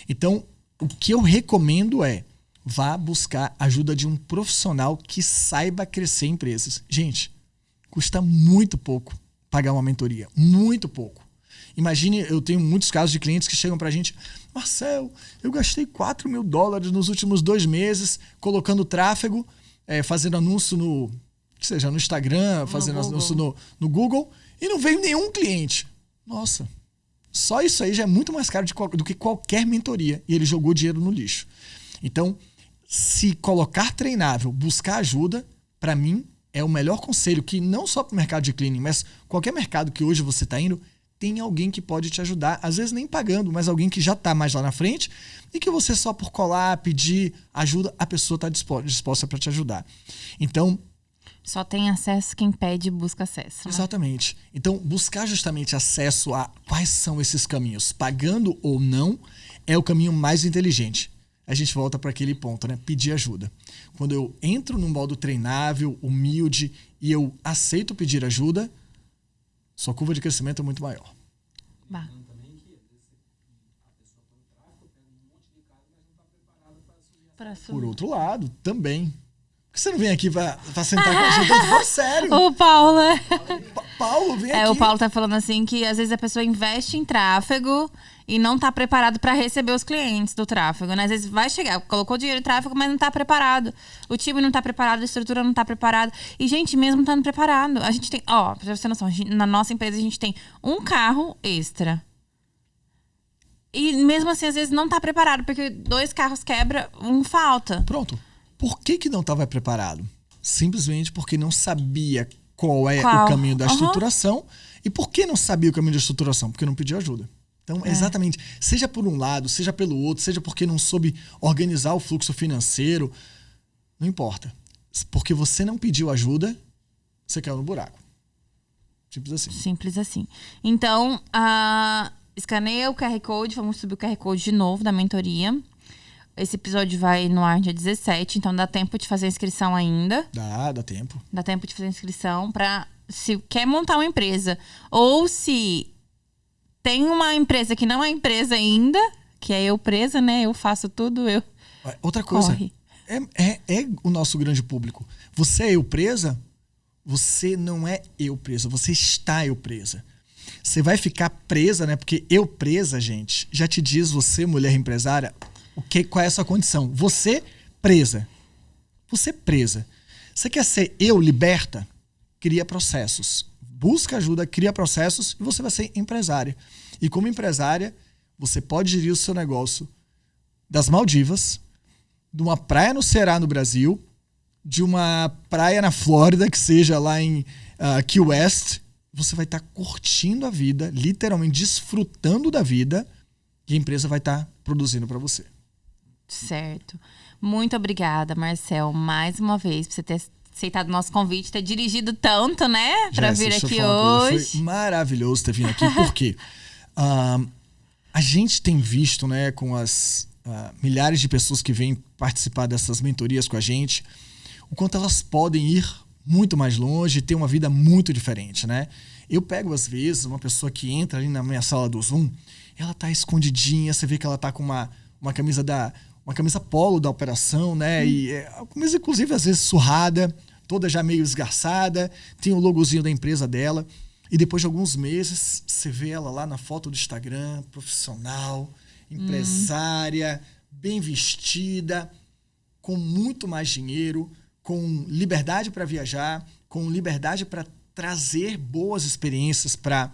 Então, o que eu recomendo é vá buscar ajuda de um profissional que saiba crescer empresas. Gente, custa muito pouco pagar uma mentoria, muito pouco. Imagine, eu tenho muitos casos de clientes que chegam pra gente, Marcel, eu gastei $4 mil nos últimos 2 meses colocando tráfego, fazendo anúncio no Instagram, fazendo anúncio no Google e não veio nenhum cliente. Nossa, só isso aí já é muito mais caro do que qualquer mentoria e ele jogou dinheiro no lixo. Então, se colocar treinável, buscar ajuda, para mim é o melhor conselho que não só para o mercado de cleaning, mas qualquer mercado que hoje você está indo, tem alguém que pode te ajudar, às vezes nem pagando, mas alguém que já está mais lá na frente e que você só por colar, pedir ajuda, a pessoa está disposta para te ajudar. Então, só tem acesso quem pede e busca acesso. Né? Exatamente. Então, buscar justamente acesso a quais são esses caminhos, pagando ou não, é o caminho mais inteligente. A gente volta para aquele ponto, né? Pedir ajuda. Quando eu entro num modo treinável, humilde, e eu aceito pedir ajuda, sua curva de crescimento é muito maior. Bah. Por outro lado, também. Por que você não vem aqui pra sentar com a gente? Fala sério. O Paulo, Paulo, vem aqui. O Paulo tá falando assim que às vezes a pessoa investe em tráfego e não tá preparado para receber os clientes do tráfego, né? Às vezes vai chegar, colocou dinheiro em tráfego, mas não tá preparado. O time não tá preparado, a estrutura não tá preparada. E, gente, mesmo estando preparado, a gente tem... pra você ter noção, na nossa empresa a gente tem um carro extra. E mesmo assim, às vezes não tá preparado, porque 2 carros quebra, um falta. Pronto. Por que não estava preparado? Simplesmente porque não sabia qual o caminho da estruturação. E por que não sabia o caminho da estruturação? Porque não pediu ajuda. Então, exatamente, seja por um lado, seja pelo outro, seja porque não soube organizar o fluxo financeiro, não importa. Porque você não pediu ajuda, você caiu no buraco. Simples assim. Simples assim. Então, escaneia o QR Code, vamos subir o QR Code de novo da mentoria. Esse episódio vai no ar dia 17, então dá tempo de fazer a inscrição ainda. Dá tempo. Dá tempo de fazer a inscrição pra... Se quer montar uma empresa, ou se tem uma empresa que não é empresa ainda, que é eu presa, né? Eu faço tudo, eu... Outra coisa, Corre. é o nosso grande público. Você é eu presa? Você não é eu presa, você está eu presa. Você vai ficar presa, né? Porque eu presa, gente, já te diz você, mulher empresária, qual é a sua condição. Você presa. Você presa. Você quer ser eu liberta? Cria processos. Busca ajuda, cria processos e você vai ser empresária. E como empresária, você pode gerir o seu negócio das Maldivas, de uma praia no Ceará, no Brasil, de uma praia na Flórida, que seja lá em Key West. Você vai estar curtindo a vida, literalmente desfrutando da vida, e a empresa vai estar produzindo para você. Certo. Muito obrigada, Marcel, mais uma vez, por você ter aceitado o nosso convite, ter dirigido tanto, né? Pra vir aqui hoje. Foi maravilhoso ter vindo aqui, porque a gente tem visto, né, com as milhares de pessoas que vêm participar dessas mentorias com a gente, o quanto elas podem ir muito mais longe e ter uma vida muito diferente, né? Eu pego, às vezes, uma pessoa que entra ali na minha sala do Zoom, ela tá escondidinha, você vê que ela tá com uma camisa polo da operação, né? E a camisa, inclusive, às vezes surrada, toda já meio esgarçada, tem o logozinho da empresa dela. E depois de alguns meses, você vê ela lá na foto do Instagram, profissional, empresária, bem vestida, com muito mais dinheiro, com liberdade para viajar, com liberdade para trazer boas experiências para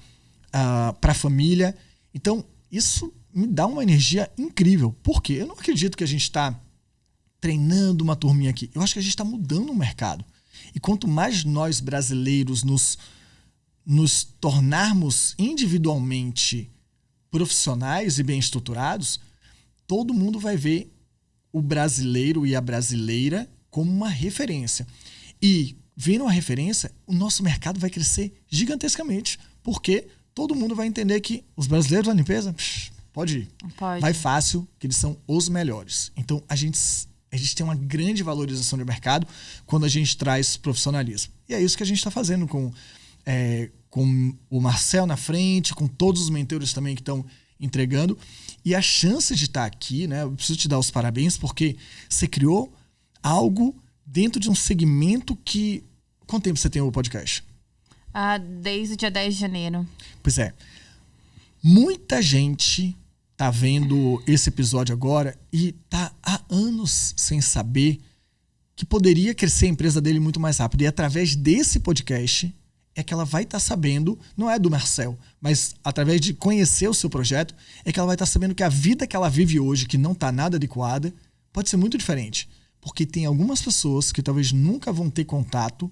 a família. Então, isso me dá uma energia incrível. Por quê? Eu não acredito que a gente está treinando uma turminha aqui. Eu acho que a gente está mudando o mercado. E quanto mais nós brasileiros nos tornarmos individualmente profissionais e bem estruturados, todo mundo vai ver o brasileiro e a brasileira como uma referência. E, vendo a referência, o nosso mercado vai crescer gigantescamente. Porque todo mundo vai entender que os brasileiros da limpeza, pode ir. Pode. Vai fácil, que eles são os melhores. Então, a gente tem uma grande valorização de mercado quando a gente traz profissionalismo. E é isso que a gente está fazendo com o Marcel na frente, com todos os mentores também que estão entregando. E a chance de estar aqui, né? Eu preciso te dar os parabéns, porque você criou algo dentro de um segmento que... Quanto tempo você tem o podcast? Desde o dia 10 de janeiro. Pois é. Muita gente tá vendo esse episódio agora e tá há anos sem saber que poderia crescer a empresa dele muito mais rápido. E através desse podcast é que ela vai estar sabendo, não é do Marcel, mas através de conhecer o seu projeto, é que ela vai estar sabendo que a vida que ela vive hoje, que não está nada adequada, pode ser muito diferente. Porque tem algumas pessoas que talvez nunca vão ter contato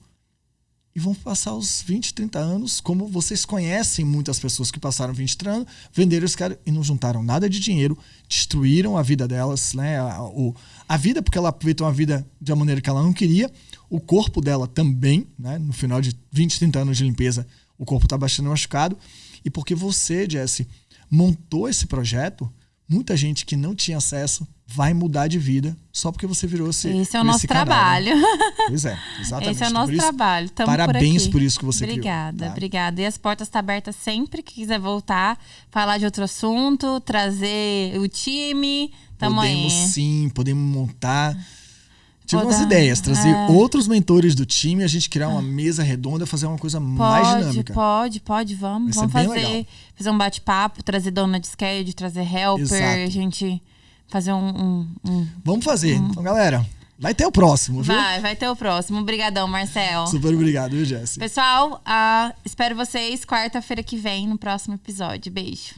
e vão passar os 20, 30 anos, como vocês conhecem muitas pessoas que passaram 20 anos, venderam esse cara e não juntaram nada de dinheiro, destruíram a vida delas, né? A vida, porque ela aproveitou a vida de uma maneira que ela não queria, o corpo dela também, né? No final de 20, 30 anos de limpeza, o corpo está bastante machucado. E porque você, Jessie, montou esse projeto, muita gente que não tinha acesso vai mudar de vida só porque você virou esse é o nosso canal, trabalho. Né? Pois é, exatamente. Esse é o nosso trabalho. Tamo Parabéns por isso que você obrigada, criou. Tá? Obrigada. E as portas estão abertas sempre que quiser voltar, falar de outro assunto, trazer o time. Podemos sim, podemos montar. Tive umas ideias, trazer outros mentores do time, a gente criar uma mesa redonda, fazer uma coisa mais dinâmica. Pode, vamos fazer. Fazer um bate-papo, trazer dona de schedule, trazer helper, Exato. a gente fazer Vamos fazer. Então, galera, vai ter o próximo, viu? Vai ter o próximo. Obrigadão, Marcel. Super obrigado, viu, Jessie? Pessoal, espero vocês quarta-feira que vem no próximo episódio. Beijo.